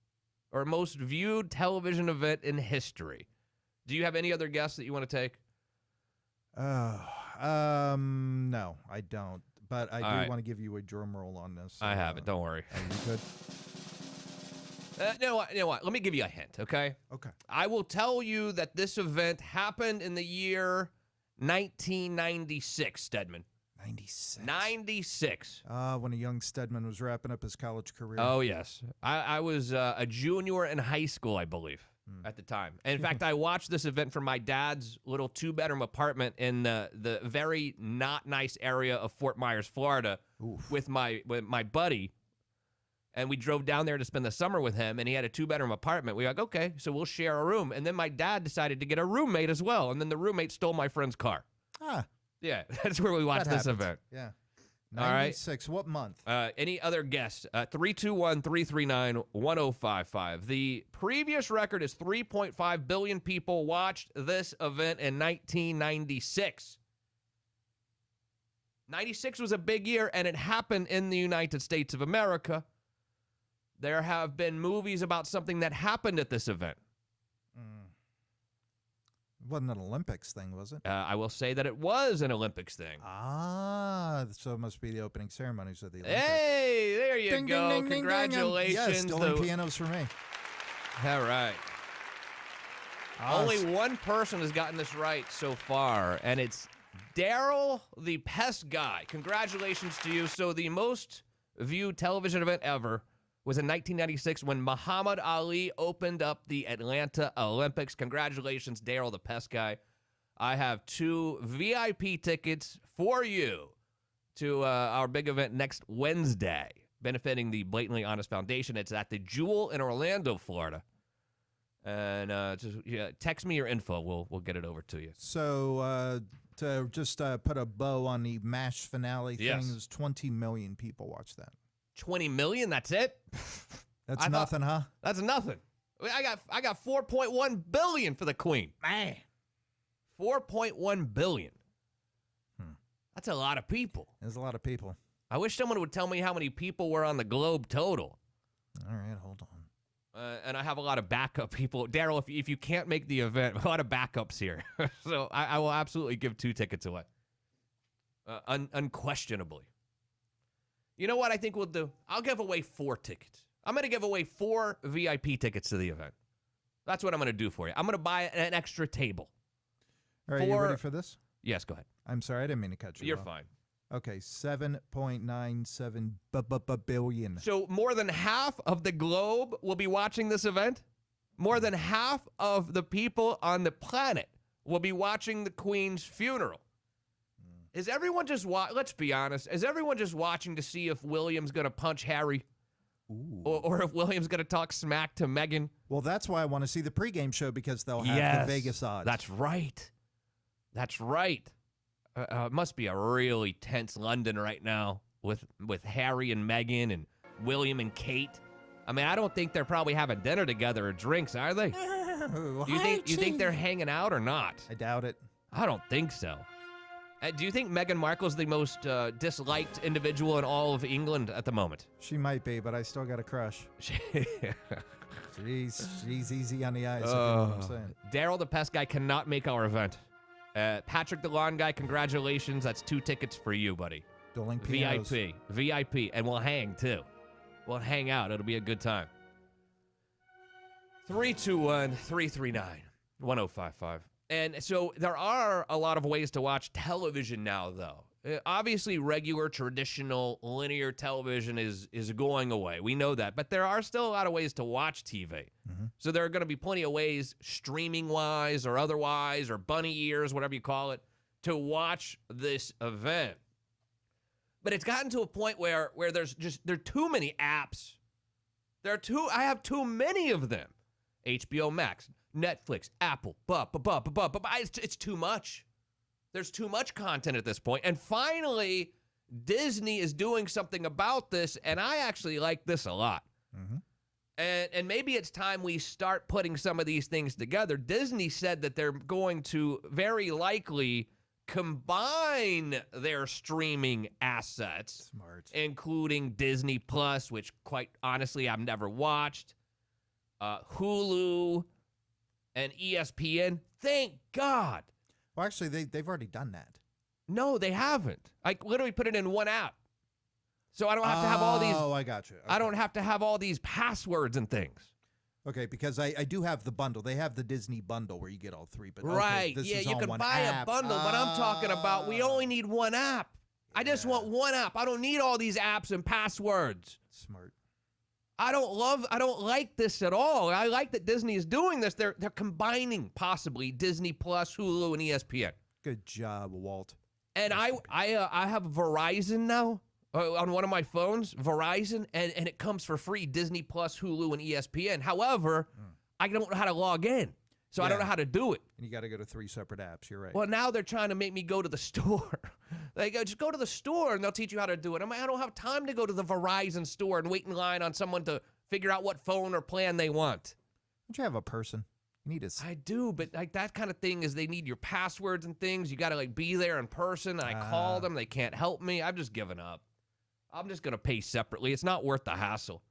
or most viewed television event in history. Do you have any other guess that you want to take? No, I don't. But I do want to give you a drum roll on this. I have it. Don't worry. Are you good? You know what? Let me give you a hint, okay? Okay. I will tell you that this event happened in the year 1996, Steadman. 96. When a young Steadman was wrapping up his college career. Oh, yes. I was a junior in high school, I believe, at the time. And in fact, I watched this event from my dad's little 2-bedroom apartment in the very not nice area of Fort Myers, Florida, with my buddy. And we drove down there to spend the summer with him, and he had a 2-bedroom apartment. We were like, okay, so we'll share a room. And then my dad decided to get a roommate as well, and then the roommate stole my friend's car. Yeah, that's where we watched this event. Yeah. All right. 96. What month? Any other guess? 321-339-1055. The previous record is 3.5 billion people watched this event in 1996. 96 was a big year, and it happened in the United States of America. There have been movies about something that happened at this event. It wasn't an Olympics thing, was it? I will say that it was an Olympics thing. So it must be the opening ceremonies of the Olympics. Hey, there you ding, go. Ding, ding, congratulations. Ding, yes, still in pianos for me. All right. Only one person has gotten this right so far, and it's Daryl the Pest Guy. Congratulations to you. So the most viewed television event ever was in 1996 when Muhammad Ali opened up the Atlanta Olympics. Congratulations, Daryl the Pest Guy. I have 2 VIP tickets for you to our big event next Wednesday, benefiting the Blatantly Honest Foundation. It's at the Jewel in Orlando, Florida. And text me your info. We'll get it over to you. So to just put a bow on the MASH finale thing, Yes. there's 20 million people watch that. 20 million. That's it. That's nothing, huh? That's nothing. I got 4.1 billion for the Queen. Man, 4.1 billion. That's a lot of people. There's a lot of people. I wish someone would tell me how many people were on the globe total. All right, hold on. And I have a lot of backup people. Daryl, if you can't make the event, a lot of backups here. So I will absolutely give 2 tickets away. Unquestionably. You know what I think we'll do? I'll give away 4 tickets. I'm going to give away 4 VIP tickets to the event. That's what I'm going to do for you. I'm going to buy an extra table. All right, you ready for this? Yes, go ahead. I'm sorry, I didn't mean to cut you You're off. fine. Okay, 7.97 billion. So more than half of the globe will be watching this event? More than half of the people on the planet will be watching the Queen's funeral. Is everyone just let's be honest, is everyone just watching to see if William's going to punch Harry? Or if William's going to talk smack to Meghan? Well, that's why I want to see the pregame show, because they'll have the Vegas odds. That's right. That's right. It must be a really tense London right now with Harry and Meghan and William and Kate. I mean, I don't think they're probably having dinner together or drinks, are they? You think they're hanging out or not? I doubt it. I don't think so. Do you think Meghan Markle's the most disliked individual in all of England at the moment? She might be, but I still got a crush. She's easy on the eyes, if you know what I'm saying. Daryl the Pest Guy cannot make our event. Patrick the Lawn Guy, congratulations. That's 2 tickets for you, buddy. Dueling pianos. VIP. And we'll hang, too. We'll hang out. It'll be a good time. 321-339-1055. And so there are a lot of ways to watch television now, though. Obviously, regular, traditional, linear television is going away. We know that. But there are still a lot of ways to watch TV. So there are going to be plenty of ways, streaming-wise or otherwise, or bunny ears, whatever you call it, to watch this event. But it's gotten to a point where there are too many apps. I have too many of them. HBO Max, Netflix, Apple, it's too much. There's too much content at this point. And finally, Disney is doing something about this, and I actually like this a lot. And maybe it's time we start putting some of these things together. Disney said that they're going to very likely combine their streaming assets, including Disney Plus, which quite honestly I've never watched, Hulu, and ESPN. Thank God. Well, actually, they've already done that. No, they haven't. I literally put it in one app. So I don't have to have all these. Oh, I got you. Okay. I don't have to have all these passwords and things. Okay, because I do have the bundle. They have the Disney bundle where you get all 3. But Right. this Yeah, is you on can one buy app. a bundle, but I'm talking about we only need one app. I just want one app. I don't need all these apps and passwords. Smart. I don't like this at all. I like that Disney is doing this. They're combining possibly Disney Plus, Hulu, and ESPN. Good job, Walt. And I have Verizon now on one of my phones, Verizon, and it comes for free, Disney Plus, Hulu, and ESPN. However, I don't know how to log in, so I don't know how to do it. And you got to go to 3 separate apps. You're right. Well, now they're trying to make me go to the store. They go, just go to the store, and they'll teach you how to do it. I don't have time to go to the Verizon store and wait in line on someone to figure out what phone or plan they want. Don't you have a person? You need I do, but like that kind of thing is they need your passwords and things. You got to like be there in person. And I call them. They can't help me. I've just given up. I'm just going to pay separately. It's not worth the hassle.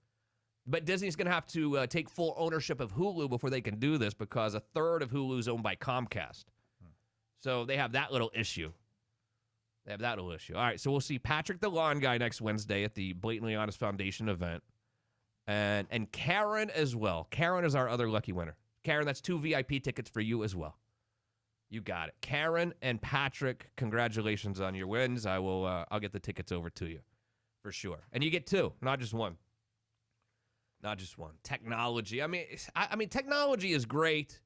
But Disney's going to have to take full ownership of Hulu before they can do this because a third of Hulu is owned by Comcast. So they have that little issue. All right, so we'll see Patrick the Lawn Guy next Wednesday at the Blatantly Honest Foundation event. And Karen as well. Karen is our other lucky winner. Karen, that's 2 VIP tickets for you as well. You got it. Karen and Patrick, congratulations on your wins. I'll get the tickets over to you for sure. And you get 2, not just 1. Not just 1. Technology. I mean, technology is great.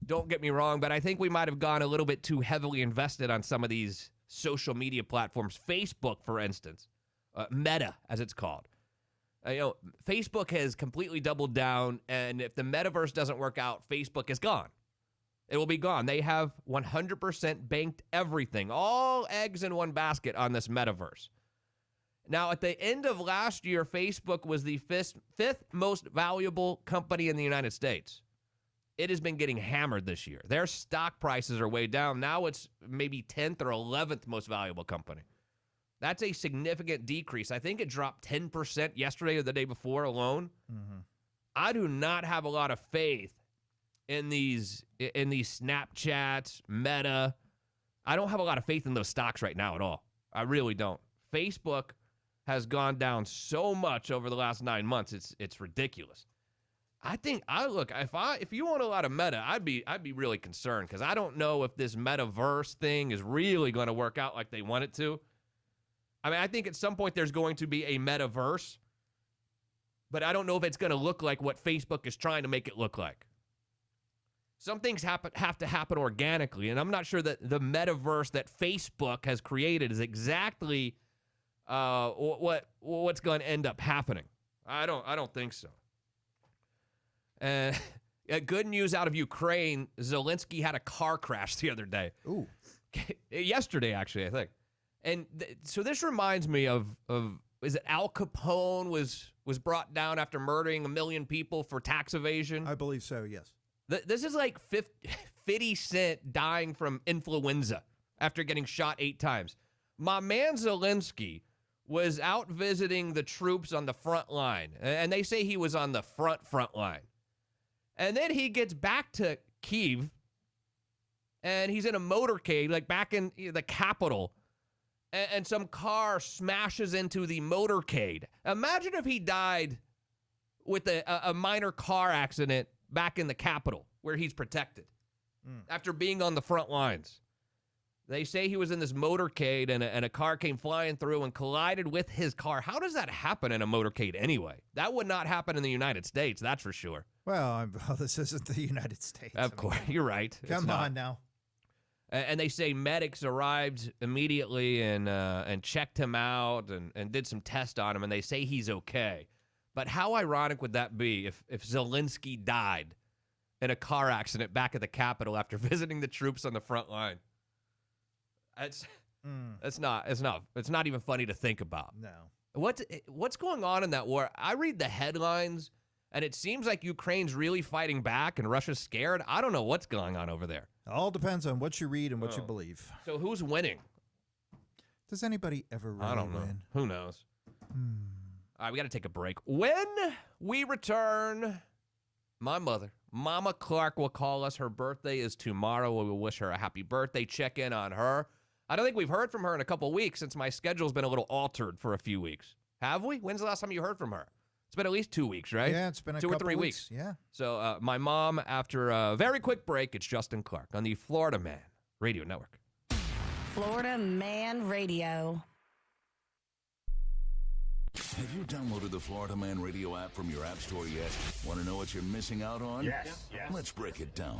Don't get me wrong, but I think we might have gone a little bit too heavily invested on some of these social media platforms. Facebook, for instance, Meta, as it's called. Facebook has completely doubled down, and if the metaverse doesn't work out, Facebook is gone. It will be gone. They have 100% banked everything, all eggs in one basket on this metaverse. Now, at the end of last year, Facebook was the fifth most valuable company in the United States. It has been getting hammered this year. Their stock prices are way down. Now it's maybe 10th or 11th most valuable company. That's a significant decrease. I think it dropped 10% yesterday or the day before alone. Mm-hmm. I do not have a lot of faith in these Snapchats, Meta. I don't have a lot of faith in those stocks right now at all. I really don't. Facebook has gone down so much over the last 9 months. It's ridiculous. I think if you own a lot of Meta, I'd be really concerned because I don't know if this metaverse thing is really going to work out like they want it to. I mean, I think at some point there's going to be a metaverse, but I don't know if it's going to look like what Facebook is trying to make it look like. Some things have to happen organically, and I'm not sure that the metaverse that Facebook has created is exactly what's going to end up happening. I don't think so. Good news out of Ukraine: Zelensky had a car crash the other day. Ooh, yesterday actually, I think. And so this reminds me of is it Al Capone was brought down after murdering 1 million people for tax evasion? I believe so. Yes. This is like 50 Cent dying from influenza after getting shot 8 times. My man Zelensky was out visiting the troops on the front line, and they say he was on the front line. And then he gets back to Kyiv, and he's in a motorcade, like back in the capital, and some car smashes into the motorcade. Imagine if he died with a minor car accident back in the capital where he's protected after being on the front lines. They say he was in this motorcade and a car came flying through and collided with his car. How does that happen in a motorcade anyway? That would not happen in the United States, that's for sure. Well, this isn't the United States. Of course, you're right. Come on now. And they say medics arrived immediately and checked him out and did some tests on him, and they say he's okay. But how ironic would that be if Zelensky died in a car accident back at the Capitol after visiting the troops on the front line? It's not even funny to think about. No. What's going on in that war? I read the headlines, and it seems like Ukraine's really fighting back and Russia's scared. I don't know what's going on over there. It all depends on what you read and what you believe. So who's winning? Does anybody ever really I don't know. win? Who knows? All right, we got to take a break. When we return, my mother, Mama Clark, will call us. Her birthday is tomorrow. We will wish her a happy birthday, check in on her. I don't think we've heard from her in a couple weeks since my schedule's been a little altered for a few weeks. Have we? When's the last time you heard from her? It's been at least 2 weeks, right? Yeah, it's been a 2 or couple 3 weeks. weeks. Yeah. So my mom, after a very quick break, it's Justin Clark on the Florida Man Radio Network. Florida Man Radio. Have you downloaded the Florida Man Radio app from your app store yet? Want to know what you're missing out on? Yes. Let's break it down.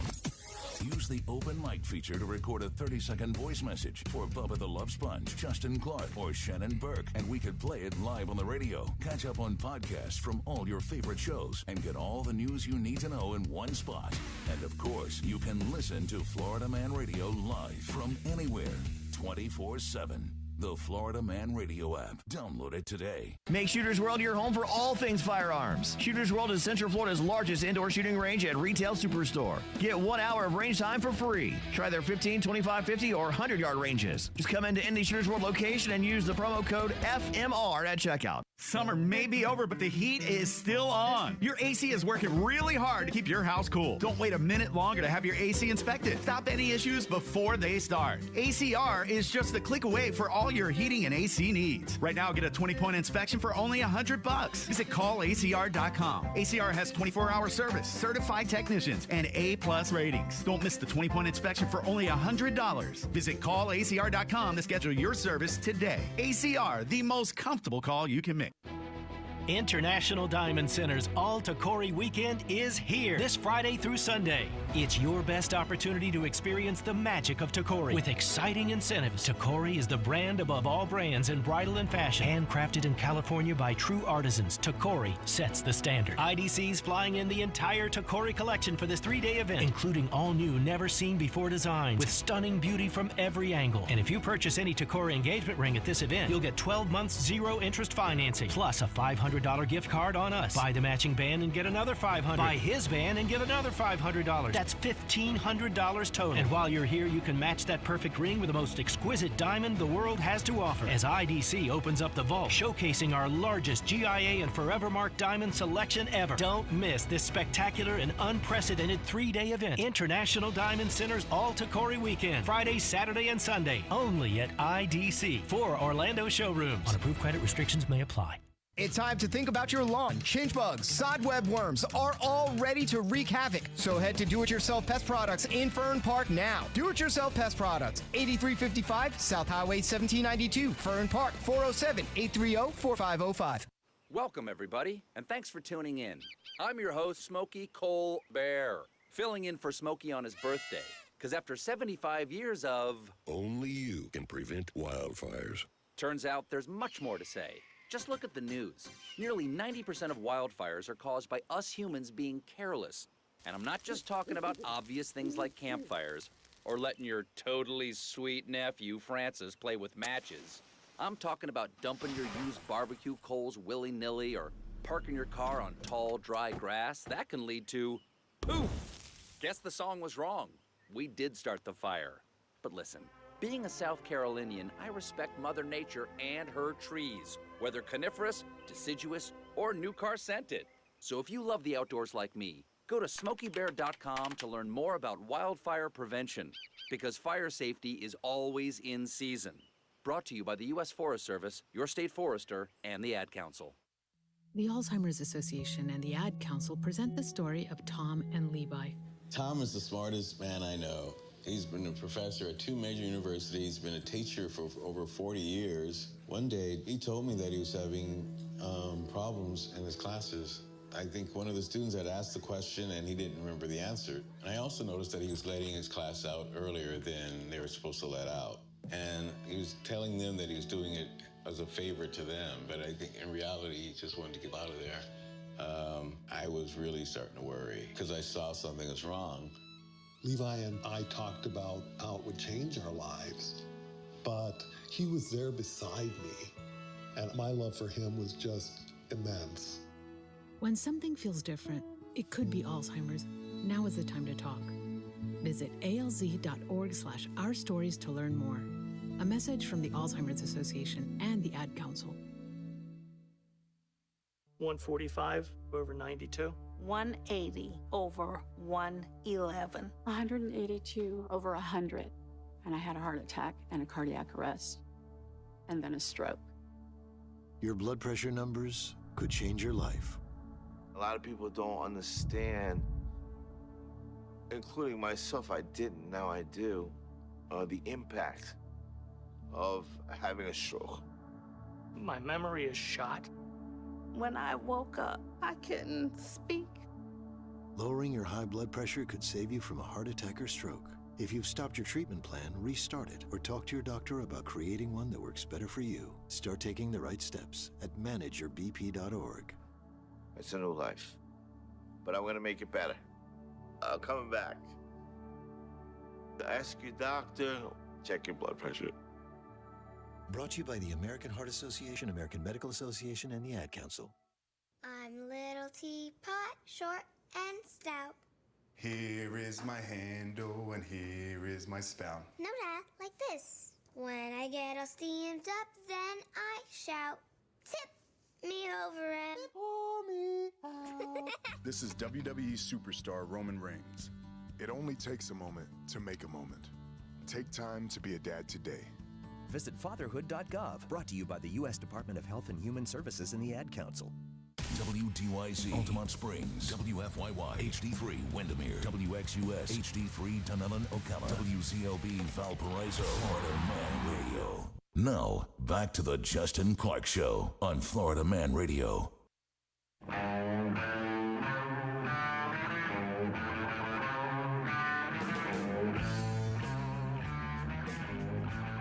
Use the open mic feature to record a 30-second voice message for Bubba the Love Sponge, Justin Clark, or Shannon Burke, and we could play it live on the radio. Catch up on podcasts from all your favorite shows and get all the news you need to know in one spot. And of course, you can listen to Florida Man Radio live from anywhere, 24/7. The Florida Man Radio app. Download it today. Make Shooters World your home for all things firearms. Shooters World is Central Florida's largest indoor shooting range and retail superstore. Get 1 hour of range time for free. Try their 15, 25, 50, or 100-yard ranges. Just come into any Shooters World location and use the promo code FMR at checkout. Summer may be over, but the heat is still on. Your AC is working really hard to keep your house cool. Don't wait a minute longer to have your AC inspected. Stop any issues before they start. ACR is just a click away for all your heating and AC needs. Right now, get a 20-point inspection for only $100. Visit callacr.com. ACR has 24-hour service, certified technicians, and A+ ratings. Don't miss the 20-point inspection for only $100. Visit callacr.com to schedule your service today. ACR, the most comfortable call you can make. International Diamond Center's All Tacori Weekend is here this Friday through Sunday. It's your best opportunity to experience the magic of Tacori with exciting incentives. Tacori is the brand above all brands in bridal and fashion. Handcrafted in California by true artisans, Tacori sets the standard. IDC's flying in the entire Tacori collection for this 3-day event, including all new, never seen before designs with stunning beauty from every angle. And if you purchase any Tacori engagement ring at this event, you'll get 12 months zero interest financing plus a $500 gift card on us. Buy the matching band and get another $500. Buy his band and get another $500. That's $1,500 total. And while you're here, you can match that perfect ring with the most exquisite diamond the world has to offer. As IDC opens up the vault, showcasing our largest GIA and Forevermark diamond selection ever. Don't miss this spectacular and unprecedented 3-day event. International Diamond Center's All Tacori Weekend. Friday, Saturday, and Sunday. Only at IDC. 4 Orlando showrooms. On approved credit, restrictions may apply. It's time to think about your lawn. Chinch bugs, sodweb worms are all ready to wreak havoc. So head to Do-It-Yourself Pest Products in Fern Park now. Do-It-Yourself Pest Products, 8355 South Highway 1792, Fern Park, 407-830-4505. Welcome, everybody, and thanks for tuning in. I'm your host, Smokey Cole Bear, filling in for Smokey on his birthday. Because after 75 years of... Only you can prevent wildfires. Turns out there's much more to say. Just look at the news. Nearly 90% of wildfires are caused by us humans being careless. And I'm not just talking about obvious things like campfires or letting your totally sweet nephew, Francis, play with matches. I'm talking about dumping your used barbecue coals willy-nilly or parking your car on tall, dry grass. That can lead to poof. Guess the song was wrong. We did start the fire. But listen, being a South Carolinian, I respect Mother Nature and her trees, whether coniferous, deciduous, or new car scented. So if you love the outdoors like me, go to SmokeyBear.com to learn more about wildfire prevention, because fire safety is always in season. Brought to you by the U.S. Forest Service, your state forester, and the Ad Council. The Alzheimer's Association and the Ad Council present the story of Tom and Levi. Tom is the smartest man I know. He's been a professor at 2 major universities, been a teacher for over 40 years. One day, he told me that he was having problems in his classes. I think one of the students had asked the question and he didn't remember the answer. And I also noticed that he was letting his class out earlier than they were supposed to let out. And he was telling them that he was doing it as a favor to them, but I think in reality, he just wanted to get out of there. I was really starting to worry because I saw something was wrong. Levi and I talked about how it would change our lives, but he was there beside me, and my love for him was just immense. When something feels different, it could be Alzheimer's. Now is the time to talk. Visit alz.org/ourstories to learn more. A message from the Alzheimer's Association and the Ad Council. 145 over 92. 180 over 111. 182 over 100. And I had a heart attack and a cardiac arrest. And then a stroke. Your blood pressure numbers could change your life. A lot of people don't understand, including myself, I didn't, now I do, the impact of having a stroke. My memory is shot. When I woke up, I couldn't speak. Lowering your high blood pressure could save you from a heart attack or stroke. If you've stopped your treatment plan, restart it or talk to your doctor about creating one that works better for you. Start taking the right steps at manageyourbp.org. It's a new life, but I'm gonna make it better. I'm coming back. Ask your doctor, check your blood pressure. Brought to you by the American Heart Association, American Medical Association, and the Ad Council. I'm little teapot, short and stout. Here is my handle and here is my spout. No, Dad, like this. When I get all steamed up, then I shout, tip me over and pour me out. This is WWE superstar Roman Reigns. It only takes a moment to make a moment. Take time to be a dad today. Visit fatherhood.gov. Brought to you by the U.S. Department of Health and Human Services and the Ad Council. WDYZ, Altamont Springs, WFYY, HD3, Windermere, WXUS, HD3, Dunellen, Ocala, WCOB, Valparaiso, Florida Man Radio. Now, back to the Justin Clark Show on Florida Man Radio.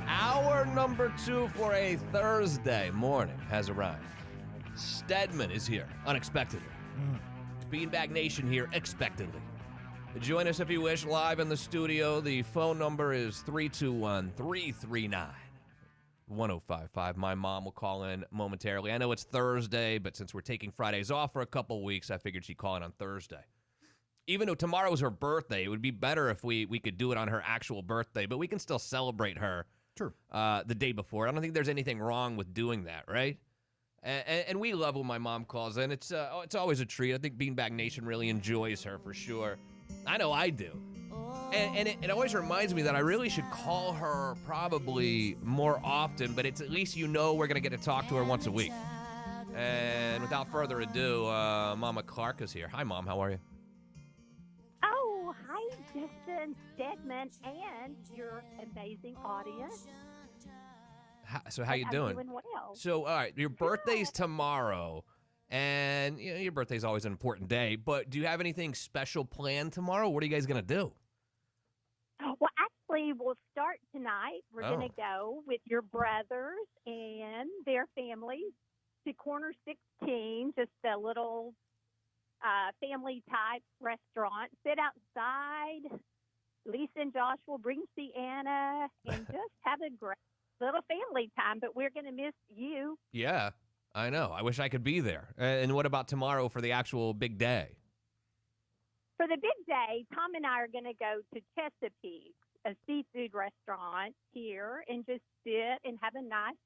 Hour number 2 for a Thursday morning has arrived. Steadman is here, unexpectedly. Beanbag Nation here, expectedly. Join us if you wish, live in the studio. The phone number is 321-339-1055. My mom will call in momentarily. I know it's Thursday, but since we're taking Fridays off for a couple weeks, I figured she'd call in on Thursday. Even though tomorrow's her birthday, it would be better if we could do it on her actual birthday, but we can still celebrate her the day before. I don't think there's anything wrong with doing that, right? And we love when my mom calls in. It's always a treat. I think Beanbag Nation really enjoys her for sure. I know I do. And it always reminds me that I really should call her probably more often, but it's at least we're going to get to talk to her once a week. And without further ado, Mama Clark is here. Hi, Mom. How are you? Oh, hi, Justin, Steadman, and your amazing audience. So how you doing? I'm doing well. So, all right, your birthday's tomorrow, and your birthday's always an important day, but do you have anything special planned tomorrow? What are you guys going to do? Well, actually, we'll start tonight. We're going to go with your brothers and their families to Corner 16, just a little family-type restaurant. Sit outside. Lisa and Josh will bring Sienna and just have a great little family time, but we're going to miss you. Yeah, I know. I wish I could be there. And what about tomorrow for the actual big day? For the big day, Tom and I are going to go to Chesapeake, a seafood restaurant here, and just sit and have a nice,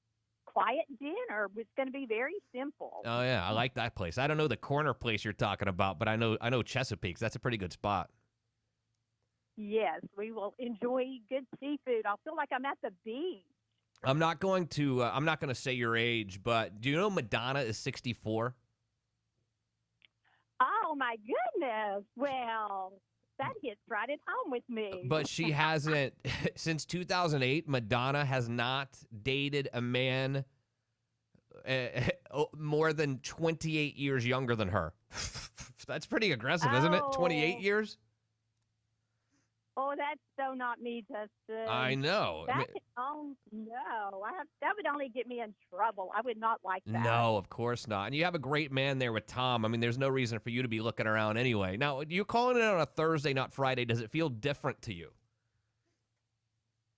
quiet dinner. It's going to be very simple. Oh, yeah, I like that place. I don't know the corner place you're talking about, but I know Chesapeake's. That's a pretty good spot. Yes, we will enjoy good seafood. I'll feel like I'm at the beach. I'm not going to say your age, but do you know Madonna is 64? Oh, my goodness. Well, that hits right at home with me. But she hasn't, since 2008, Madonna has not dated a man more than 28 years younger than her. That's pretty aggressive, isn't it? 28 years? Oh, that's so not me, Justin. I know. That would only get me in trouble. I would not like that. No, of course not. And you have a great man there with Tom. I mean, there's no reason for you to be looking around anyway. Now, you're calling it on a Thursday, not Friday. Does it feel different to you?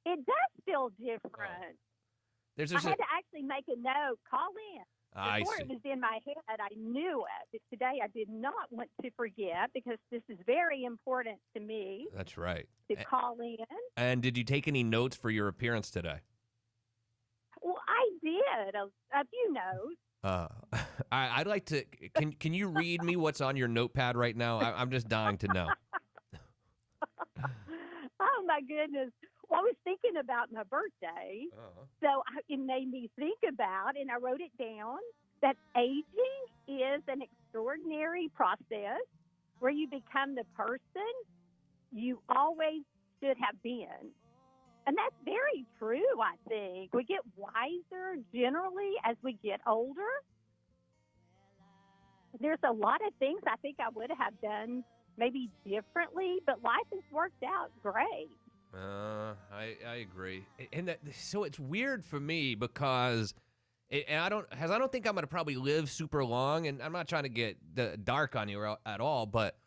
It does feel different. I had to actually make a note. Call in. Before it was in my head, I knew it. But today I did not want to forget because this is very important to me. That's right. To call in. And did you take any notes for your appearance today? Well, I did. A few notes. I'd like to. Can you read me what's on your notepad right now? I'm just dying to know. Oh, my goodness. Well, I was thinking about my birthday, so it made me think about, and I wrote it down, that aging is an extraordinary process where you become the person you always should have been. And that's very true, I think. We get wiser generally as we get older. There's a lot of things I think I would have done maybe differently, but life has worked out great. I agree, and so it's weird for me because, I don't think I'm gonna probably live super long, and I'm not trying to get dark on you at all, but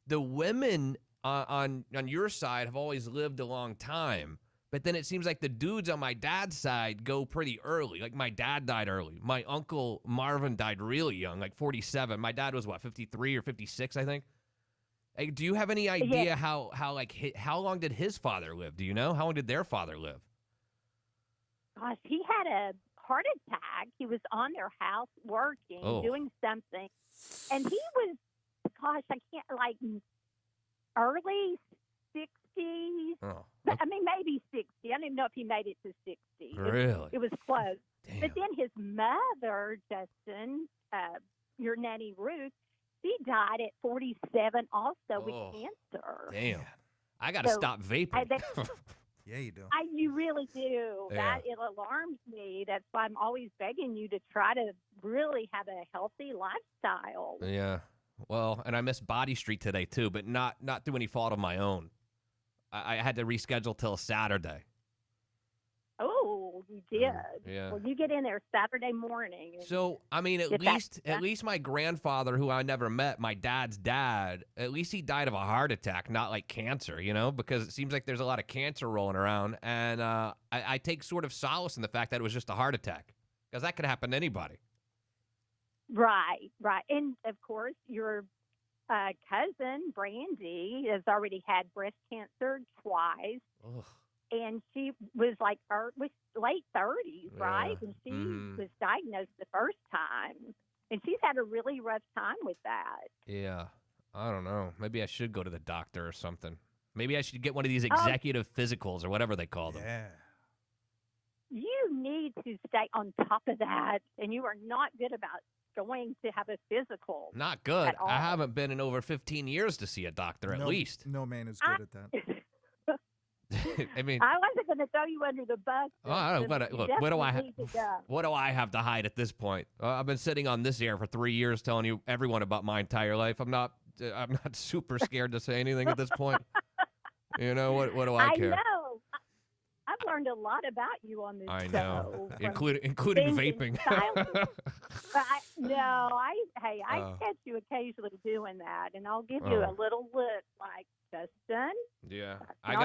the women on your side have always lived a long time, but then it seems like the dudes on my dad's side go pretty early. Like my dad died early. My uncle Marvin died really young, like 47. My dad was 53 or 56, I think. Hey, do you have any idea how long did his father live? Do you know? How long did their father live? Gosh, he had a heart attack. He was on their house working, doing something. And he was, gosh, I can't, early 60s. Oh. But, I mean, maybe 60. I don't even know if he made it to 60. Really? It was close. Damn. But then his mother, Justin, your nanny Ruth, she died at 47 also with cancer. Damn. I got to stop vaping. Yeah, you do. You really do. Yeah. It alarms me. That's why I'm always begging you to try to really have a healthy lifestyle. Yeah. Well, and I missed Body Street today too, but not through any fault of my own. I had to reschedule till Saturday. Oh, you did. Yeah. Well, you get in there Saturday morning. So, I mean, at least my grandfather, who I never met, my dad's dad, at least he died of a heart attack, not like cancer, because it seems like there's a lot of cancer rolling around. And I take sort of solace in the fact that it was just a heart attack, because that could happen to anybody. Right. And, of course, your cousin, Brandy, has already had breast cancer twice. Ugh. And she was like late 30s, right? And she was diagnosed the first time. And she's had a really rough time with that. Yeah. I don't know. Maybe I should go to the doctor or something. Maybe I should get one of these executive physicals or whatever they call them. Yeah. You need to stay on top of that. And you are not good about going to have a physical. Not good. I haven't been in over 15 years to see a doctor, at least. No man is good at that. I mean, I wasn't going to throw you under the bus. I don't know, but look, what do I have to hide at this point? I've been sitting on this air for 3 years telling you everyone about my entire life. I'm not super scared to say anything at this point. What do I care? I know. I've learned a lot about you on this show. I know, including vaping. I catch you occasionally doing that, and I'll give you a little look like, Justin. Yeah,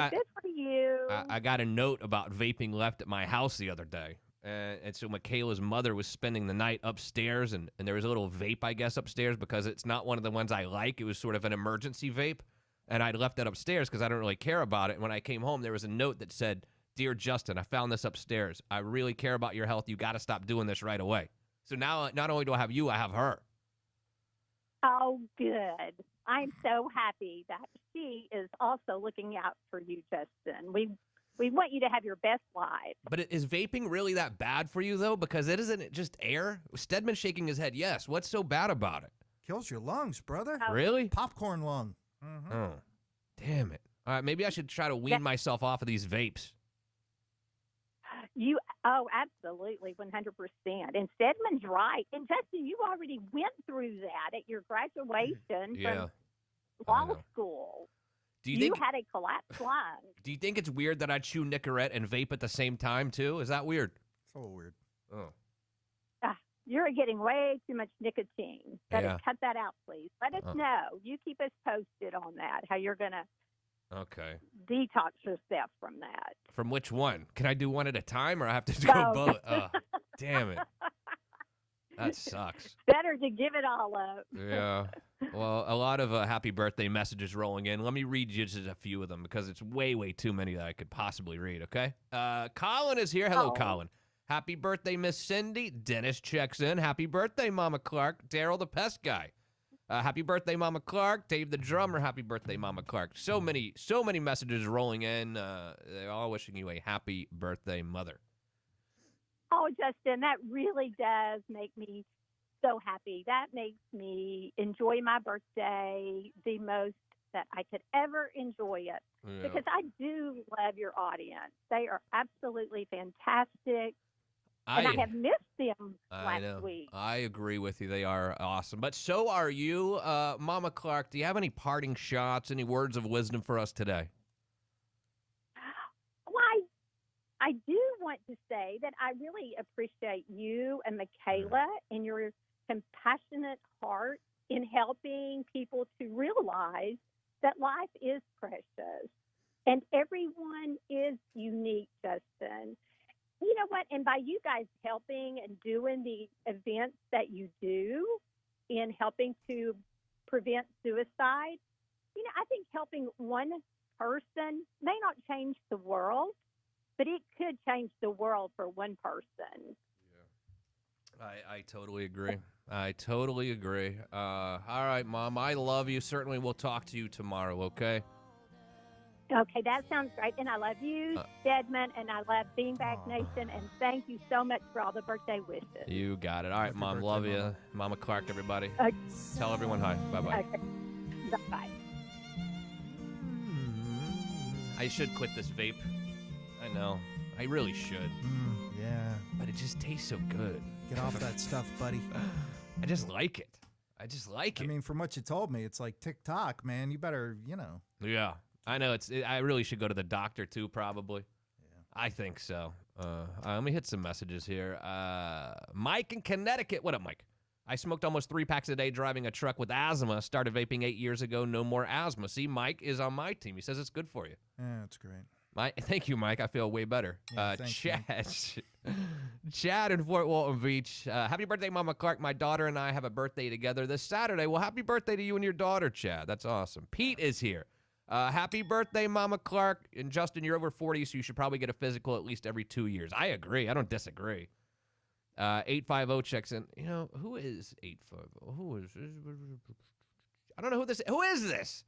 good for you. I got a note about vaping left at my house the other day, and so Makaila's mother was spending the night upstairs, and there was a little vape, I guess, upstairs because it's not one of the ones I like. It was sort of an emergency vape, and I'd left it upstairs because I don't really care about it. And when I came home, there was a note that said, "Dear Justin, I found this upstairs. I really care about your health. You got to stop doing this right away." So now, not only do I have you, I have her. Oh, good. I'm so happy that she is also looking out for you, Justin. We want you to have your best life. But is vaping really that bad for you, though? Because isn't just air? Steadman shaking his head, yes. What's so bad about it? Kills your lungs, brother. Really? Popcorn lung. Mm-hmm. Oh, damn it. All right, maybe I should try to wean myself off of these vapes. Absolutely, 100%. And Steadman's right. And Justin, you already went through that at your graduation from law school. You had a collapsed lung. Do you think it's weird that I chew Nicorette and vape at the same time, too? Is that weird? It's a little weird. Oh. You're getting way too much nicotine. Better cut that out, please. Let us know. You keep us posted on that, how you're going to detox yourself from that. From which one? Can I do one at a time, or I have to go both? Oh, damn it. That sucks. Better to give it all up. Yeah. Well, a lot of happy birthday messages rolling in. Let me read you just a few of them because it's way, way too many that I could possibly read, okay? Colin is here. Hello, Colin. Happy birthday, Miss Cindy. Dennis checks in. Happy birthday, Mama Clark. Daryl the pest guy. Happy birthday, Mama Clark. Dave the drummer. Happy birthday, Mama Clark. So many messages rolling in. They're all wishing you a happy birthday, Mother. Oh, Justin, that really does make me so happy. That makes me enjoy my birthday the most that I could ever enjoy it. Yeah. Because I do love your audience. They are absolutely fantastic. And I have missed them last week. I agree with you. They are awesome. But so are you. Mama Clark, do you have any parting shots, any words of wisdom for us today? Well, I do want to say that I really appreciate you and Makaila and your compassionate heart in helping people to realize that life is precious and everyone is unique, Justin. You know what? And by you guys helping and doing the events that you do in helping to prevent suicide, I think helping one person may not change the world, but it could change the world for one person. Yeah. I totally agree. I totally agree. All right, Mom, I love you. Certainly we'll talk to you tomorrow, okay? Okay, that sounds great. And I love you, Steadman, and I love Beanbag Nation, and thank you so much for all the birthday wishes. You got it. All right, Mom, love you. Mama Clark, everybody. Tell everyone hi. Bye-bye. Okay. Bye-bye. I should quit this vape. I know. I really should. Yeah. But it just tastes so good. Get off that stuff, buddy. I just like it. I mean, from what you told me, it's like TikTok, man. You better, Yeah. I know. I really should go to the doctor, too, probably. Yeah. I think so. Let me hit some messages here. Mike in Connecticut. What up, Mike? I smoked almost 3 packs a day driving a truck with asthma. Started vaping 8 years ago. No more asthma. See, Mike is on my team. He says it's good for you. Yeah, that's great. Thank you, Mike. I feel way better. Yeah, thanks, Chad in Fort Walton Beach. Happy birthday, Mama Clark. My daughter and I have a birthday together this Saturday. Well, happy birthday to you and your daughter, Chad. That's awesome. Pete is here. Happy birthday, Mama Clark. And Justin, you're over 40, so you should probably get a physical at least every 2 years. I agree. I don't disagree. 850 checks in. Who is 850? Who is this? I don't know who this is. Who is this?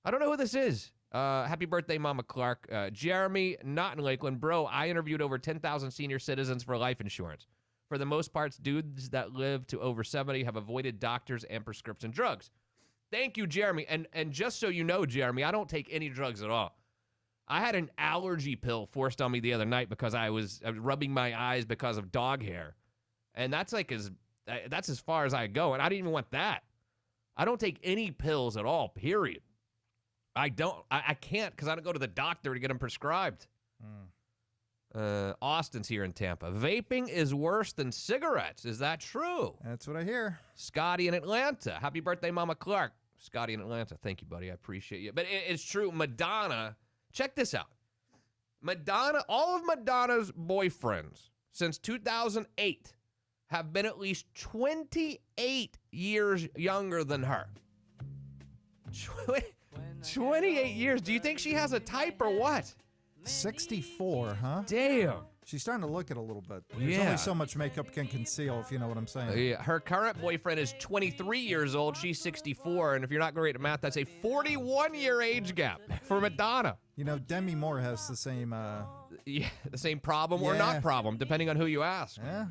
I don't know who this is. Happy birthday, Mama Clark. Jeremy, not in Lakeland. Bro, I interviewed over 10,000 senior citizens for life insurance. For the most part, dudes that live to over 70 have avoided doctors and prescription drugs. Thank you, Jeremy. And just so you know, Jeremy, I don't take any drugs at all. I had an allergy pill forced on me the other night because I was rubbing my eyes because of dog hair. And that's as far as I go. And I didn't even want that. I don't take any pills at all, period. I can't because I don't go to the doctor to get them prescribed. Austin's here in Tampa. Vaping is worse than cigarettes. Is that true? That's what I hear. Scotty in Atlanta. Happy birthday, Mama Clark. Scotty in Atlanta. Thank you, buddy. I appreciate you. But it's true. Madonna, check this out. All of Madonna's boyfriends since 2008 have been at least 28 years younger than her. 28 years. Do you think she has a type or what? 64, huh? Damn. She's starting to look it a little bit. There's only so much makeup can conceal, if you know what I'm saying. Yeah. Her current boyfriend is 23 years old. She's 64. And if you're not great at math, that's a 41-year age gap for Madonna. Demi Moore has the same... the same problem or not problem, depending on who you ask. Yeah.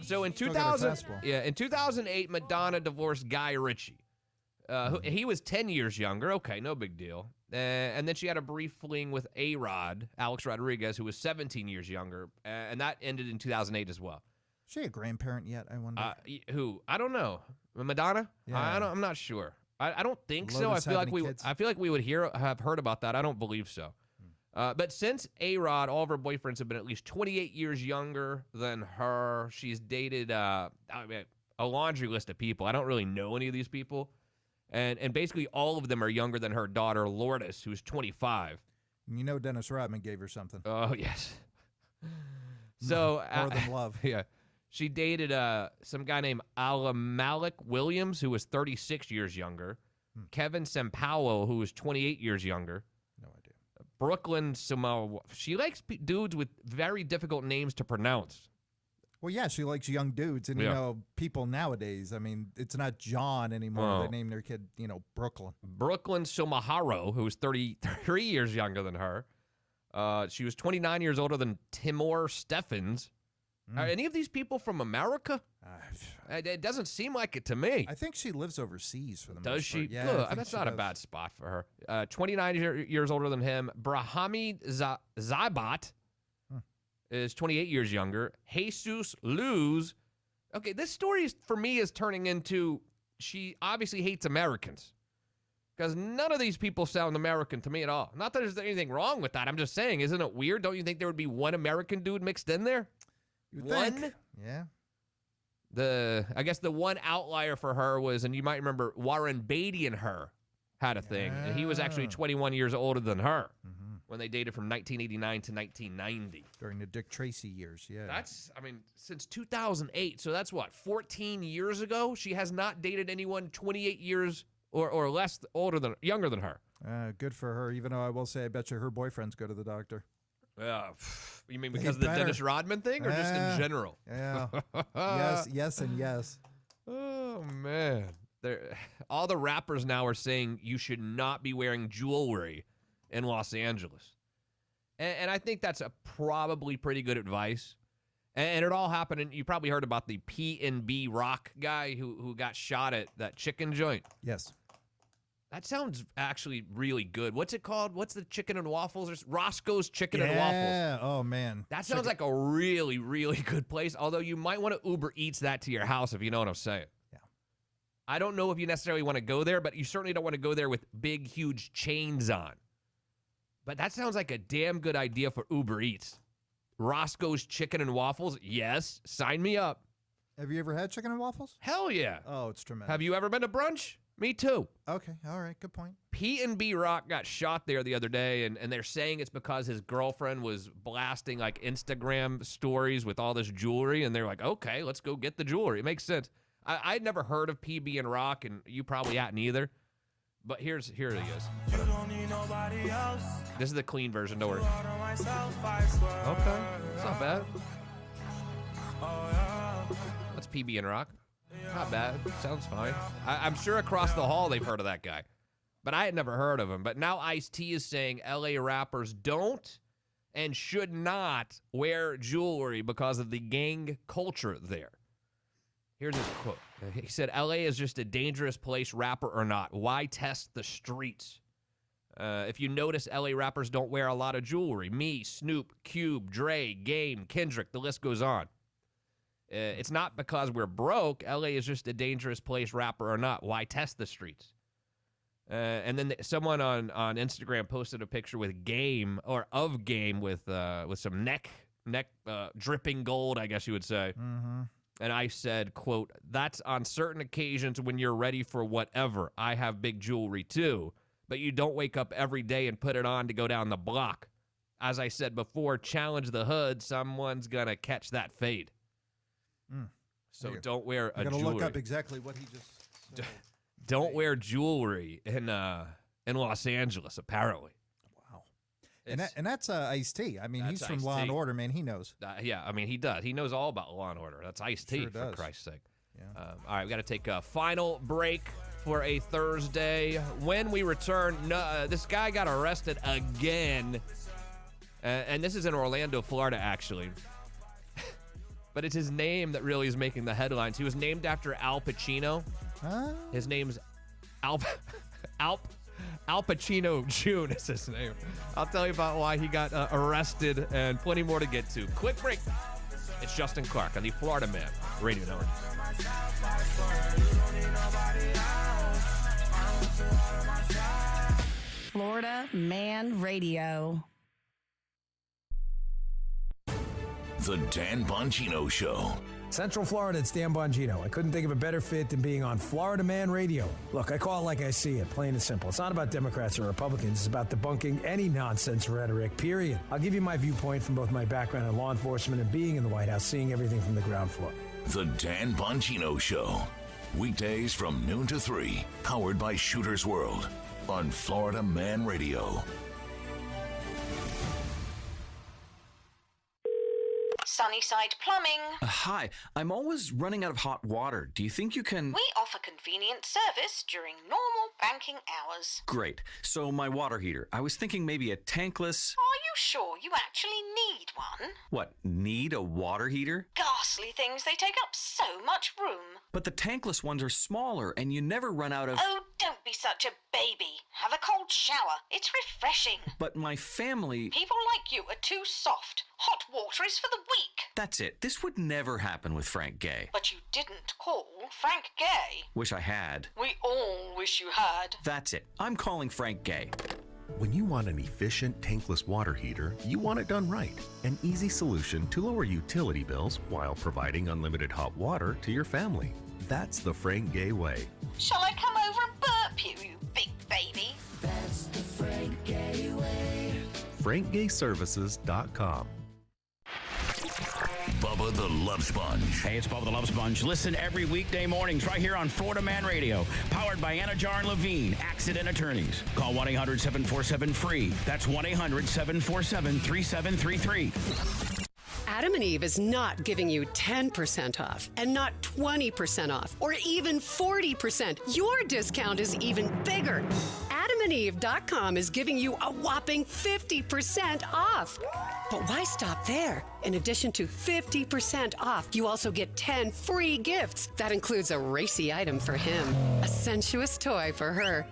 So in 2008, Madonna divorced Guy Ritchie. He was 10 years younger. Okay, no big deal. And then she had a brief fling with A-Rod, Alex Rodriguez, who was 17 years younger. And that ended in 2008 as well. Is she a grandparent yet, I wonder? Who? I don't know. Madonna? Yeah. I'm not sure. I don't think so. I feel like we would have heard about that. I don't believe so. But since A-Rod, all of her boyfriends have been at least 28 years younger than her. She's dated a laundry list of people. I don't really know any of these people. And basically all of them are younger than her daughter, Lourdes, who's 25. Dennis Rodman gave her something. Oh, yes. So more than love. Yeah. She dated some guy named Alamalik Williams, who was 36 years younger. Kevin Sampaio, who was 28 years younger. No idea. Brooklyn Samoa. She likes dudes with very difficult names to pronounce. Well, yeah, she likes young dudes. And, people nowadays, I mean, it's not John anymore. They name their kid, Brooklyn. Brooklyn Somaharo, who was 33 years younger than her. She was 29 years older than Timur Steffens. Are any of these people from America? It doesn't seem like it to me. I think she lives overseas for the most part. Does she? Yeah, good. That's not a bad spot for her. 29 years older than him. Brahami Zabat is 28 years younger. Jesus Luz. Okay, this story for me is turning into she obviously hates Americans. Because none of these people sound American to me at all. Not that there's anything wrong with that. I'm just saying, isn't it weird? Don't you think there would be one American dude mixed in there? One? Think. Yeah. I guess the one outlier for her was, and you might remember, Warren Beatty and her had a thing. And he was actually 21 years older than her when they dated from 1989 to 1990. During the Dick Tracy years, yeah. That's, since 2008. So that's what, 14 years ago? She has not dated anyone 28 years or less younger than her. Good for her, even though I will say I bet you her boyfriends go to the doctor. You mean because of the Dennis Rodman thing or just in general? Yeah. yes, and yes. Oh, man. All the rappers now are saying you should not be wearing jewelry in Los Angeles. And I think that's probably pretty good advice. And it all happened, and you probably heard about the P&B Rock guy who got shot at that chicken joint. Yes. That sounds actually really good. What's it called? What's the chicken and waffles? There's Roscoe's Chicken and Waffles. Yeah. Oh, man. That sounds like a really, really good place, although you might want to Uber Eats that to your house, if you know what I'm saying. Yeah. I don't know if you necessarily want to go there, but you certainly don't want to go there with big, huge chains on. But that sounds like a damn good idea for Uber Eats. Roscoe's Chicken and Waffles? Yes. Sign me up. Have you ever had chicken and waffles? Hell yeah. Oh, it's tremendous. Have you ever been to brunch? Me too. Okay. All right. Good point. Pete and B Rock got shot there the other day, and they're saying it's because his girlfriend was blasting like Instagram stories with all this jewelry, and they're like, okay, let's go get the jewelry. It makes sense. I'd never heard of PB and Rock, and you probably hadn't either. But here he is. You don't need nobody else. This is the clean version. Don't worry. Okay, it's not bad. That's PB and Rock. Not bad. Sounds fine. I'm sure across the hall they've heard of that guy. But I had never heard of him. But now Ice-T is saying LA rappers don't and should not wear jewelry because of the gang culture there. Here's his quote. He said, LA is just a dangerous place, rapper or not. Why test the streets? If you notice, LA rappers don't wear a lot of jewelry. Me, Snoop, Cube, Dre, Game, Kendrick, the list goes on. It's not because we're broke. LA is just a dangerous place, rapper or not. Why test the streets? And then someone on Instagram posted a picture with Game with some neck dripping gold, I guess you would say. Mm-hmm. And I said, quote, that's on certain occasions when you're ready for whatever. I have big jewelry too, but you don't wake up every day and put it on to go down the block. As I said before, challenge the hood. Someone's going to catch that fade. So don't wear a jewelry. Got to look up exactly what he just said. Don't wear jewelry in Los Angeles, apparently. Wow. And that's Ice-T. I mean, he's from Law and Order, man. He knows. Yeah, I mean, he does. He knows all about Law and Order. That's Ice-T, for Christ's sake. Yeah. All right, we got to take a final break for a Thursday. When we return, this guy got arrested again. And this is in Orlando, Florida, actually. But it's his name that really is making the headlines. He was named after Al Pacino. Huh? His name's Al Pacino Jr. is his name. I'll tell you about why he got arrested and plenty more to get to. Quick break. It's Justin Clark on the Florida Man Radio Network. Florida Man Radio. The Dan Bongino Show. Central Florida, it's Dan Bongino. I couldn't think of a better fit than being on Florida Man Radio. Look, I call it like I see it, plain and simple. It's not about Democrats or Republicans. It's about debunking any nonsense rhetoric, period. I'll give you my viewpoint from both my background in law enforcement and being in the White House, seeing everything from the ground floor. The Dan Bongino Show. Weekdays from noon to 3. Powered by Shooter's World on Florida Man Radio. Sunnyside Plumbing. Hi, I'm always running out of hot water. Do you think you can... We offer convenient service during normal banking hours. Great. So my water heater. I was thinking maybe a tankless... Are you sure you actually need one? What, need a water heater? Ghastly things, they take up so much room. But the tankless ones are smaller and you never run out of... Oh, don't be such a baby. Have a cold shower. It's refreshing. But my family... People like you are too soft. Hot water is for the weak. That's it. This would never happen with Frank Gay. But you didn't call Frank Gay. Wish I had. We all wish you had. That's it. I'm calling Frank Gay. When you want an efficient tankless water heater, you want it done right. An easy solution to lower utility bills while providing unlimited hot water to your family. That's the Frank Gay way. Shall I come over and burp you, you big baby? That's the Frank Gay way. FrankGayServices.com. Bubba the Love Sponge. Hey, it's Bubba the Love Sponge. Listen every weekday mornings right here on Florida Man Radio. Powered by Anna Jar and Levine, Accident Attorneys. Call 1-800-747-FREE. That's 1-800-747-3733. Adam and Eve is not giving you 10% off and not 20% off or even 40%. Your discount is even bigger. AdamandEve.com is giving you a whopping 50% off. But why stop there? In addition to 50% off, you also get 10 free gifts. That includes a racy item for him, a sensuous toy for her,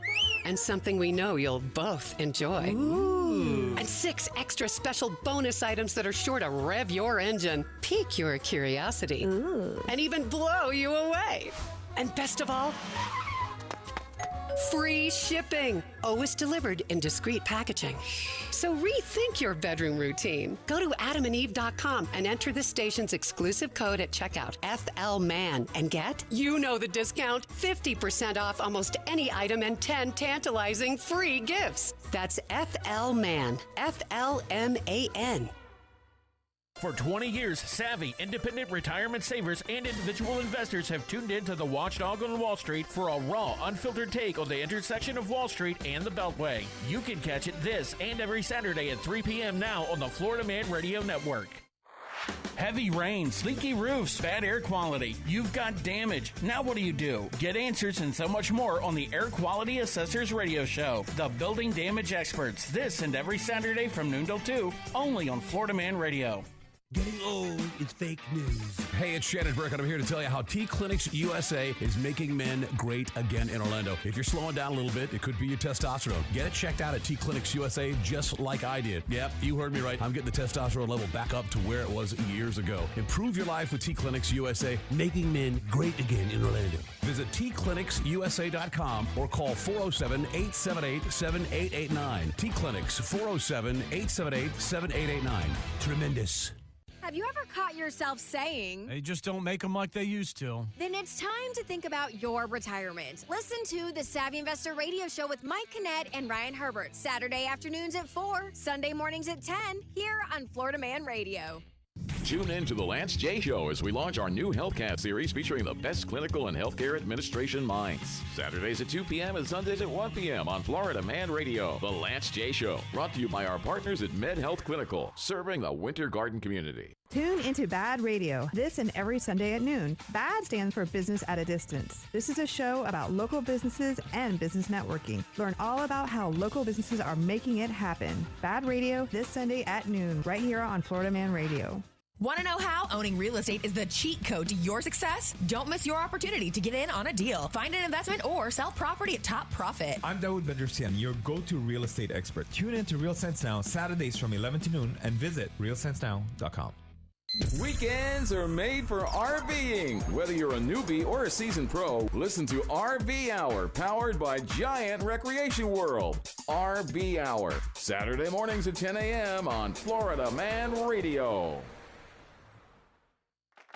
and something we know you'll both enjoy. Ooh. And 6 extra special bonus items that are sure to rev your engine, pique your curiosity, and even blow you away. And best of all, free shipping. Always delivered in discreet packaging. So rethink your bedroom routine. Go to adamandeve.com and enter this station's exclusive code at checkout, FLMAN, and get, you know the discount, 50% off almost any item and 10 tantalizing free gifts. That's FLMAN, FLMAN. For 20 years, savvy, independent retirement savers and individual investors have tuned in to the Watchdog on Wall Street for a raw, unfiltered take on the intersection of Wall Street and the Beltway. You can catch it this and every Saturday at 3 p.m. now on the Florida Man Radio Network. Heavy rains, leaky roofs, bad air quality. You've got damage. Now what do? Get answers and so much more on the Air Quality Assessors Radio Show. The Building Damage Experts. This and every Saturday from noon till 2, only on Florida Man Radio. Getting old is fake news. Hey, it's Shawn and Burke, and I'm here to tell you how T-Clinics USA is making men great again in Orlando. If you're slowing down a little bit, it could be your testosterone. Get it checked out at T-Clinics USA just like I did. Yep, you heard me right. I'm getting the testosterone level back up to where it was years ago. Improve your life with T-Clinics USA. Making men great again in Orlando. Visit tclinicsusa.com or call 407-878-7889. T-Clinics, 407-878-7889. Tremendous. Have you ever caught yourself saying, they just don't make them like they used to? Then it's time to think about your retirement. Listen to the Savvy Investor Radio Show with Mike Kinnett and Ryan Herbert. Saturday afternoons at 4, Sunday mornings at 10, here on Florida Man Radio. Tune in to the Lance J Show as we launch our new HealthCast series featuring the best clinical and healthcare administration minds. Saturdays at 2 p.m. and Sundays at 1 p.m. on Florida Man Radio. The Lance J Show, brought to you by our partners at Med Health Clinical, serving the Winter Garden community. Tune into Bad Radio, this and every Sunday at noon. BAD stands for Business at a Distance. This is a show about local businesses and business networking. Learn all about how local businesses are making it happen. Bad Radio, this Sunday at noon, right here on Florida Man Radio. Want to know how owning real estate is the cheat code to your success? Don't miss your opportunity to get in on a deal. Find an investment or sell property at top profit. I'm Dawood Bedrosian, your go-to real estate expert. Tune in to Real Sense Now, Saturdays from 11 to noon, and visit realsensenow.com. Weekends are made for RVing. Whether you're a newbie or a seasoned pro, listen to RV Hour, powered by Giant Recreation World. RV Hour, Saturday mornings at 10 a.m. on Florida Man Radio.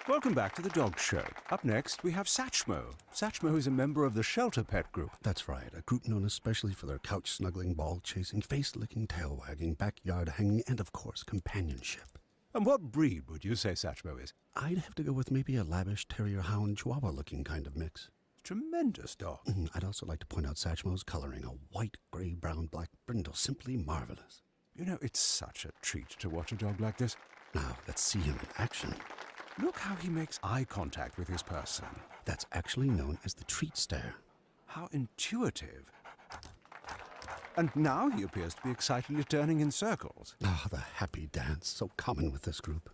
Welcome back to the Dog Show. Up next, we have Satchmo. Satchmo is a member of the Shelter Pet Group. That's right, a group known especially for their couch-snuggling, ball-chasing, face-licking, tail-wagging, backyard-hanging, and, of course, companionship. And what breed would you say Satchmo is? I'd have to go with maybe a lavish terrier-hound chihuahua-looking kind of mix. Tremendous dog. I'd also like to point out Satchmo's coloring, a white, gray, brown, black brindle, simply marvelous. You know, it's such a treat to watch a dog like this. Now, let's see him in action. Look how he makes eye contact with his person. That's actually known as the treat stare. How intuitive. And now he appears to be excitedly turning in circles. Ah, the happy dance, so common with this group.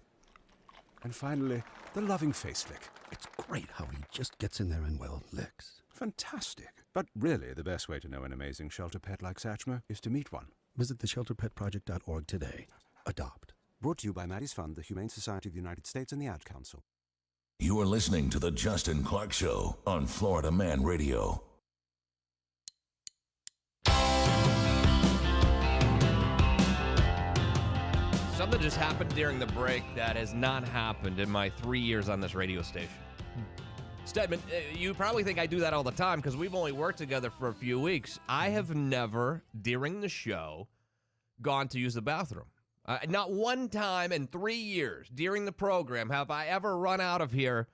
And finally, the loving face lick. It's great how he just gets in there and, well, licks. Fantastic. But really, the best way to know an amazing shelter pet like Satchmo is to meet one. Visit theshelterpetproject.org today. Adopt. Brought to you by Maddie's Fund, the Humane Society of the United States, and the Ad Council. You are listening to The Justin Clark Show on Florida Man Radio. Something just happened during the break that has not happened in my 3 years on this radio station. Steadman, you probably think I do that all the time because we've only worked together for a few weeks. I have never, during the show, gone to use the bathroom. Not one time in 3 years during the program have I ever run out of here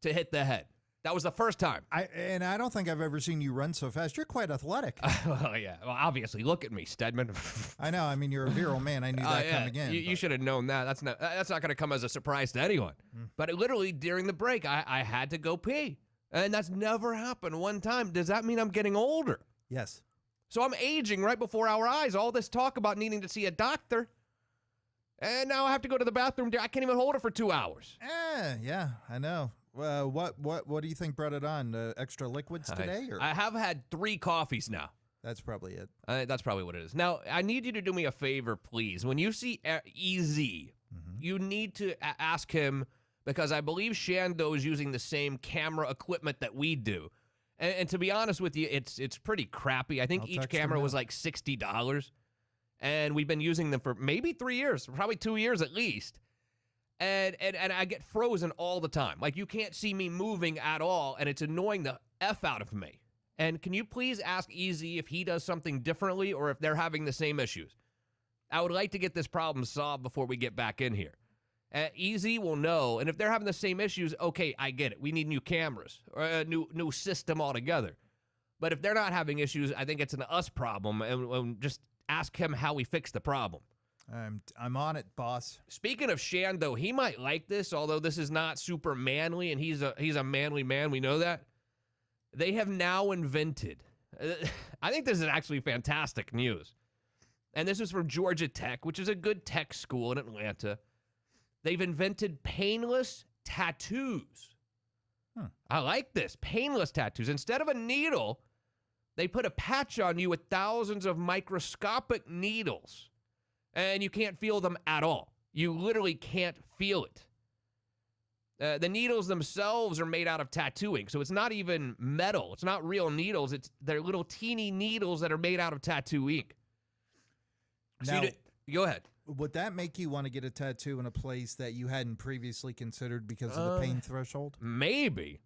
to hit the head. That was the first time. And I don't think I've ever seen you run so fast. You're quite athletic. Oh, yeah. Well, obviously, look at me, Steadman. I know. I mean, you're a virile man. I knew that coming in. You should have known that. That's not going to come as a surprise to anyone. But literally, during the break, I had to go pee. And that's never happened one time. Does that mean I'm getting older? Yes. So I'm aging right before our eyes. All this talk about needing to see a doctor. And now I have to go to the bathroom. I can't even hold it for 2 hours. Yeah, I know. What do you think brought it on? Extra liquids today? Or? I have had 3 coffees now. That's probably it. That's probably what it is. Now, I need you to do me a favor, please. When you see EZ, you need to ask him, because I believe Shando is using the same camera equipment that we do. And to be honest with you, it's pretty crappy. I think each camera was like $60. And we've been using them for maybe 3 years, probably 2 years at least. And I get frozen all the time. Like, you can't see me moving at all, and it's annoying the F out of me. And can you please ask EZ if he does something differently or if they're having the same issues? I would like to get this problem solved before we get back in here. EZ will know, and if they're having the same issues, okay, I get it. We need new cameras or a new system altogether. But if they're not having issues, I think it's an us problem, and just ask him how we fix the problem. I'm on it, boss. Speaking of Shando, he might like this, although this is not super manly, and he's a manly man. We know that. They have now invented, I think this is actually fantastic news, and this is from Georgia Tech, which is a good tech school in Atlanta. They've invented painless tattoos. I like this. Painless tattoos. Instead of a needle, they put a patch on you with thousands of microscopic needles, and you can't feel them at all. You literally can't feel it. The needles themselves are made out of tattoo ink, so it's not even metal. It's not real needles. They're little teeny needles that are made out of tattoo ink. Now, go ahead. Would that make you want to get a tattoo in a place that you hadn't previously considered because of the pain threshold? Maybe.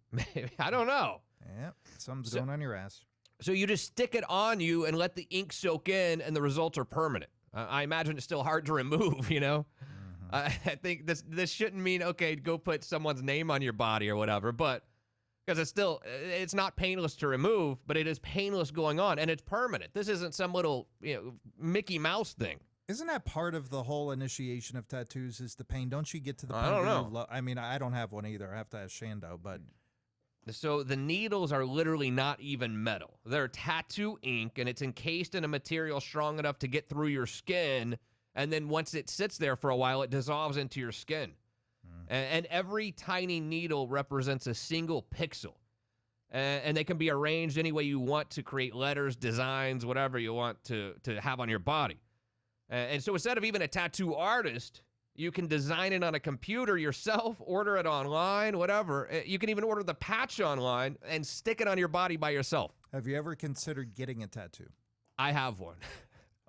I don't know. Yeah, something's going on your ass. So you just stick it on you and let the ink soak in, and the results are permanent. I imagine it's still hard to remove, you know? I think this shouldn't mean, okay, go put someone's name on your body or whatever, but because it's not painless to remove, but it is painless going on, and it's permanent. This isn't some little Mickey Mouse thing. Isn't that part of the whole initiation of tattoos is the pain? Don't you get to the point I don't where know. I mean, I don't have one either. I have to ask Shando, but... So the needles are literally not even metal. They're tattoo ink, and it's encased in a material strong enough to get through your skin, and then once it sits there for a while, it dissolves into your skin. And every tiny needle represents a single pixel. And they can be arranged any way you want to create letters, designs, whatever you want to have on your body. And so instead of even a tattoo artist, you can design it on a computer yourself, order it online, whatever. You can even order the patch online and stick it on your body by yourself. Have you ever considered getting a tattoo? I have one.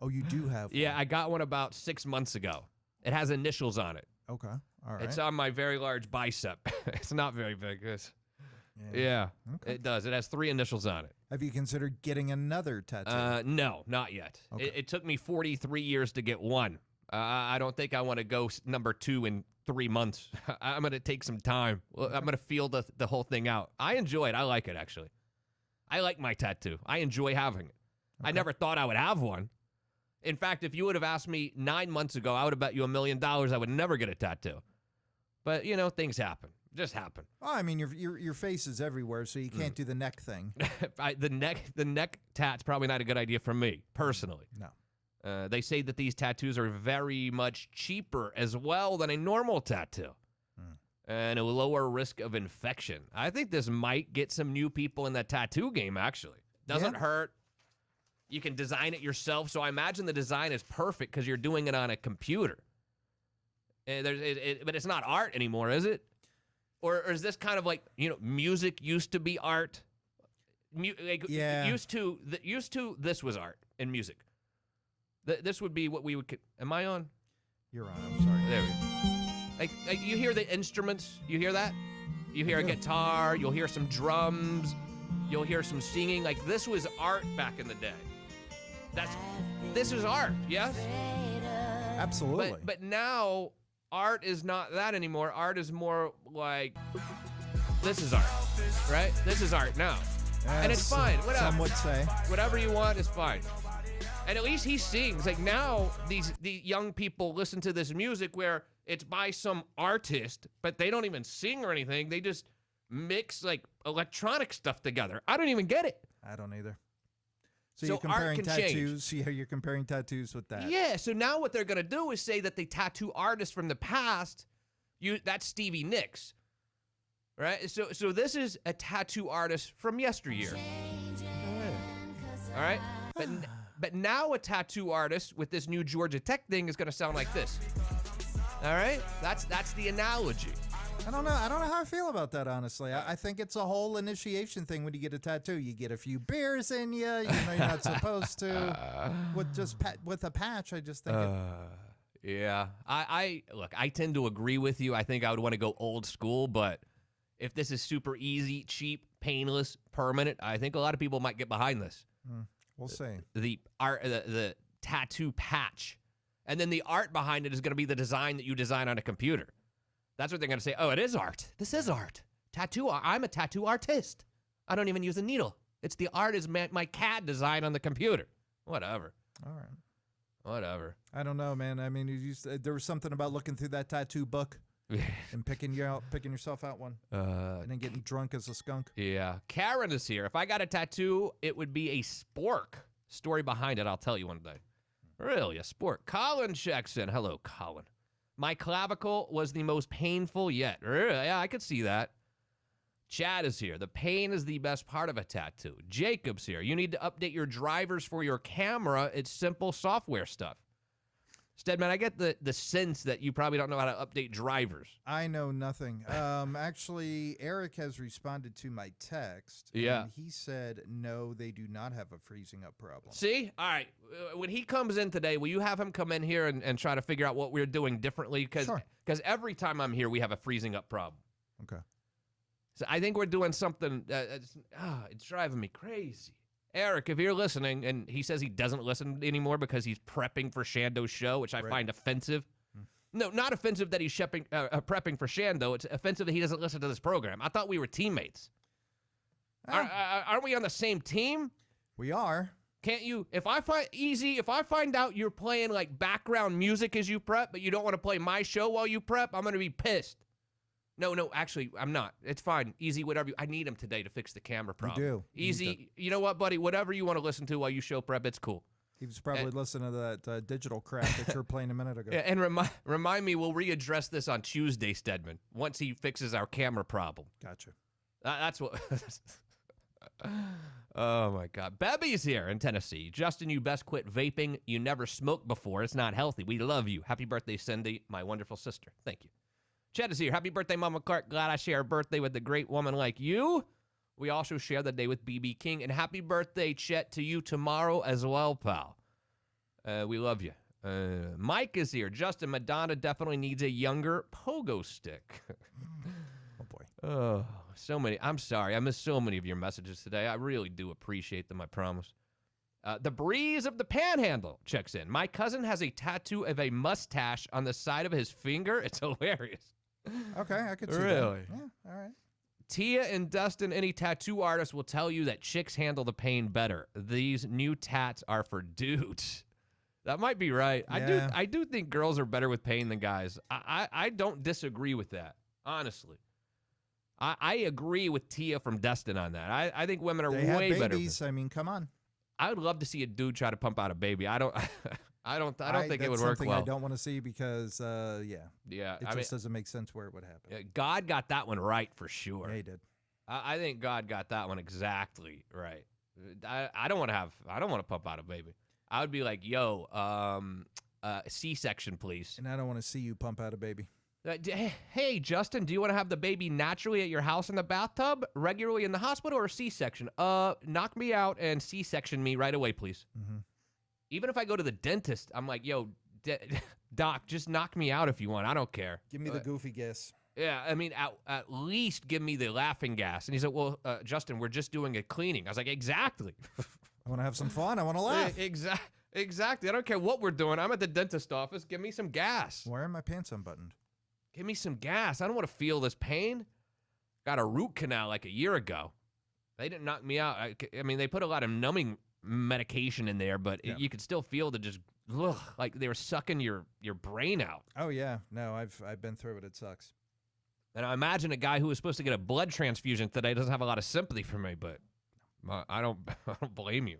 Oh, you do have one? Yeah, I got one about 6 months ago. It has initials on it. Okay, all right. It's on my very large bicep. It's not very big. Yeah, okay. It does. It has 3 initials on it. Have you considered getting another tattoo? No, not yet. Okay. It took me 43 years to get one. I don't think I want to go number 2 in 3 months. I'm going to take some time. I'm going to feel the whole thing out. I enjoy it. I like it, actually. I like my tattoo. I enjoy having it. Okay. I never thought I would have one. In fact, if you would have asked me 9 months ago, I would have bet you $1 million I would never get a tattoo. But, things happen. Just happen. Oh, I mean, your face is everywhere, so you can't do the neck thing. The neck tat's probably not a good idea for me, personally. No. They say that these tattoos are very much cheaper as well than a normal tattoo. And a lower risk of infection. I think this might get some new people in the tattoo game, actually. Doesn't hurt. You can design it yourself, so I imagine the design is perfect because you're doing it on a computer. But it's not art anymore, is it? Or is this kind of like, music used to be art? Yeah. Used to this was art in music. This would be what we would... Am I on? You're on. I'm sorry. There we go. Like you hear the instruments? You hear that? You hear a guitar. You'll hear some drums. You'll hear some singing. Like, this was art back in the day. This is art, yes? Absolutely. But now, art is not that anymore. Art is more like, this is art, right? This is art now. And it's fine. Whatever. Some would say. Whatever you want is fine. And at least he sings. Like, now, the young people listen to this music where it's by some artist, but they don't even sing or anything. They just mix, like, electronic stuff together. I don't even get it. I don't either. So you're comparing tattoos. Yeah, you're comparing tattoos with that. Yeah, so now what they're going to do is say that the tattoo artist from the past, that's Stevie Nicks, right? So this is a tattoo artist from yesteryear. All right? But now a tattoo artist with this new Georgia Tech thing is going to sound like this. All right? That's the analogy. I don't know how I feel about that, honestly. I think it's a whole initiation thing when you get a tattoo. You get a few beers in you. You know you're not supposed to. With a patch, I just think Yeah. Look, I tend to agree with you. I think I would want to go old school, but if this is super easy, cheap, painless, permanent, I think a lot of people might get behind this. We'll see. The tattoo patch. And then the art behind it is going to be the design that you design on a computer. That's what they're going to say. Oh, it is art. This is art. Tattoo. I'm a tattoo artist. I don't even use a needle. It's the art is my CAD design on the computer. Whatever. All right. Whatever. I don't know, man. I mean, there was something about looking through that tattoo book and picking yourself out one, and then getting drunk as a skunk. Yeah. Karen is here. If I got a tattoo, it would be a spork. Story behind it, I'll tell you one day. Really, a sport. Colin checks in. Hello, Colin. My clavicle was the most painful yet. Yeah, I could see that. Chad is here. The pain is the best part of a tattoo. Jacob's here. You need to update your drivers for your camera. It's simple software stuff. Steadman, I get the sense that you probably don't know how to update drivers. I know nothing. Actually, Eric has responded to my text. Yeah. And he said, no, they do not have a freezing up problem. See? All right. When he comes in today, will you have him come in here and try to figure out what we're doing differently? Because every time I'm here, we have a freezing up problem. Okay. So I think we're doing something. It's driving me crazy. Eric, if you're listening, and he says he doesn't listen anymore because he's prepping for Shando's show, which I find offensive. No, not offensive that he's prepping for Shando. It's offensive that he doesn't listen to this program. I thought we were teammates. Aren't we on the same team? We are. Can't you? If I find out you're playing like background music as you prep, but you don't want to play my show while you prep, I'm going to be pissed. No, actually, I'm not. It's fine. Easy, whatever. I need him today to fix the camera problem. You do. Easy. You know what, buddy? Whatever you want to listen to while you show prep, it's cool. He was probably listening to that digital crap that you were playing a minute ago. Yeah, and remind me, we'll readdress this on Tuesday, Steadman, once he fixes our camera problem. Gotcha. That's what... Oh, my God. Bebby's here in Tennessee. Justin, you best quit vaping. You never smoked before. It's not healthy. We love you. Happy birthday, Cindy, my wonderful sister. Thank you. Chet is here. Happy birthday, Mama Clark. Glad I share a birthday with a great woman like you. We also share the day with BB King. And happy birthday, Chet, to you tomorrow as well, pal. We love you. Mike is here. Justin, Madonna definitely needs a younger pogo stick. Oh, boy. Oh, so many. I'm sorry. I missed so many of your messages today. I really do appreciate them, I promise. The Breeze of the Panhandle checks in. My cousin has a tattoo of a mustache on the side of his finger. It's hilarious. Okay, I could see really? that. Yeah, all right. Tia and Dustin, any tattoo artist will tell you that chicks handle the pain better. These new tats are for dudes. That might be right. Yeah. I do think girls are better with pain than guys. I don't disagree with that, honestly. I agree with Tia from Dustin on that. I think women are way better. Babies. I mean, come on. I would love to see a dude try to pump out a baby. I don't think it would work well. I don't want to see because, it just doesn't make sense where it would happen. God got that one right for sure. Yeah, he did. I think God got that one exactly right. I don't want to pump out a baby. I would be like, yo, C-section, please. And I don't want to see you pump out a baby. Hey, Justin, do you want to have the baby naturally at your house in the bathtub, regularly in the hospital, or C-section? Knock me out and C-section me right away, please. Mm-hmm. Even if I go to the dentist, I'm like, yo, doc, just knock me out if you want. I don't care. Give me the goofy gas. Yeah, I mean, at least give me the laughing gas. And he said, well, Justin, we're just doing a cleaning. I was like, exactly. I want to have some fun. I want to laugh. Exactly. I don't care what we're doing. I'm at the dentist office. Give me some gas. Why are my pants unbuttoned? Give me some gas. I don't want to feel this pain. Got a root canal like a year ago. They didn't knock me out. I mean, they put a lot of numbing medication in there, but you could still feel the just like they were sucking your brain out. Oh yeah, no, I've been through it. It sucks. And I imagine a guy who was supposed to get a blood transfusion today doesn't have a lot of sympathy for me, but I don't blame you.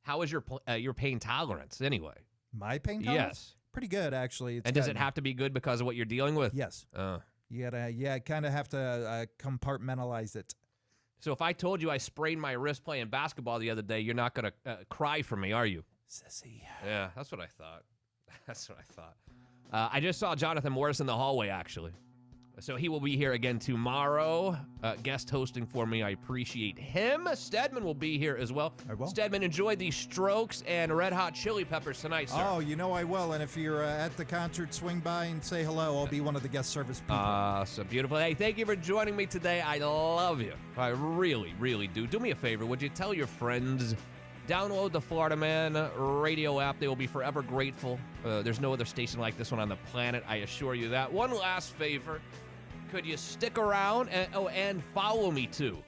How is your pain tolerance anyway? My pain tolerance? Yes. Pretty good, actually. And does it have to be good because of what you're dealing with? Yes. You gotta, kind of have to compartmentalize it. So if I told you I sprained my wrist playing basketball the other day, you're not going to cry for me, are you? Sissy. Yeah, that's what I thought. That's what I thought. I just saw Jonathan Morris in the hallway, actually. So he will be here again tomorrow, guest hosting for me. I appreciate him. Steadman will be here as well. I will. Steadman, enjoy the Strokes and Red Hot Chili Peppers tonight, sir. Oh, you know I will. And if you're at the concert, swing by and say hello. I'll be one of the guest service people. So beautiful. Hey, thank you for joining me today. I love you. I really, really do. Do me a favor. Would you tell your friends, download the Florida Man radio app. They will be forever grateful. There's no other station like this one on the planet. I assure you that. One last favor. Could you stick around and follow me, too,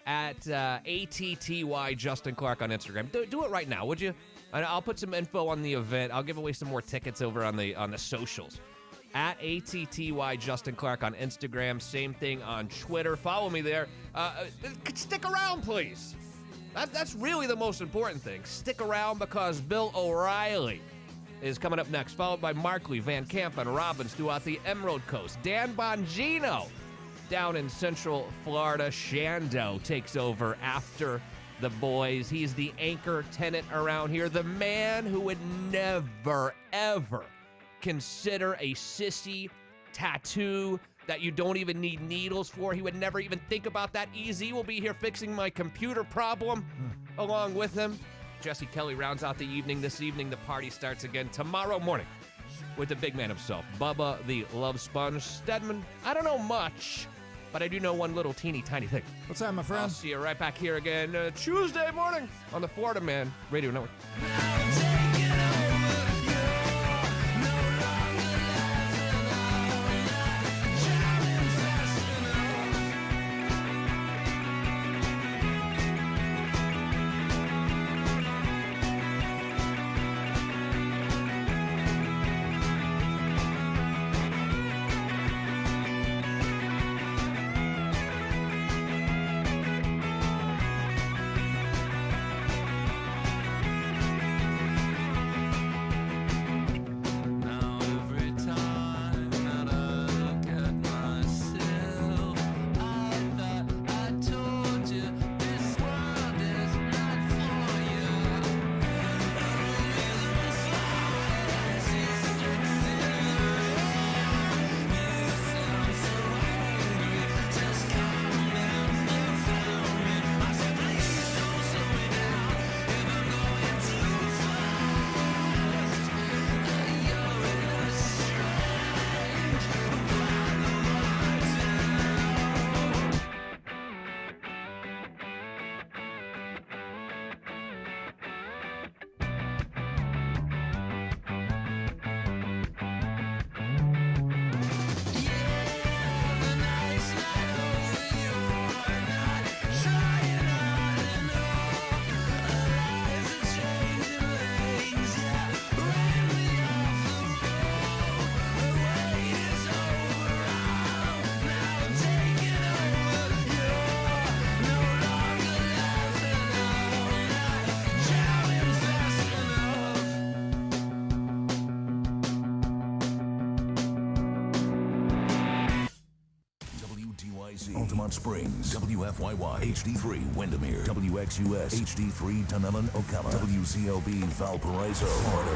at ATTY Justin Clark on Instagram. Do it right now, would you? And I'll put some info on the event. I'll give away some more tickets over on the socials. At ATTY Justin Clark on Instagram. Same thing on Twitter. Follow me there. Stick around, please. That's really the most important thing. Stick around because Bill O'Reilly is coming up next, followed by Markley, Van Camp, and Robbins throughout the Emerald Coast. Dan Bongino down in Central Florida. Shando takes over after the boys. He's the anchor tenant around here, the man who would never, ever consider a sissy tattoo that you don't even need needles for. He would never even think about that. EZ will be here fixing my computer problem along with him. Jesse Kelly rounds out the evening. This evening, the party starts again tomorrow morning with the big man himself, Bubba the Love Sponge. Steadman, I don't know much, but I do know one little teeny tiny thing. What's that, my friend? I'll see you right back here again Tuesday morning on the Florida Man Radio Network. Altamont Springs, WFYY, HD3 Windermere, WXUS, HD3 Tunellen, Ocala, WCLB Valparaiso, Florida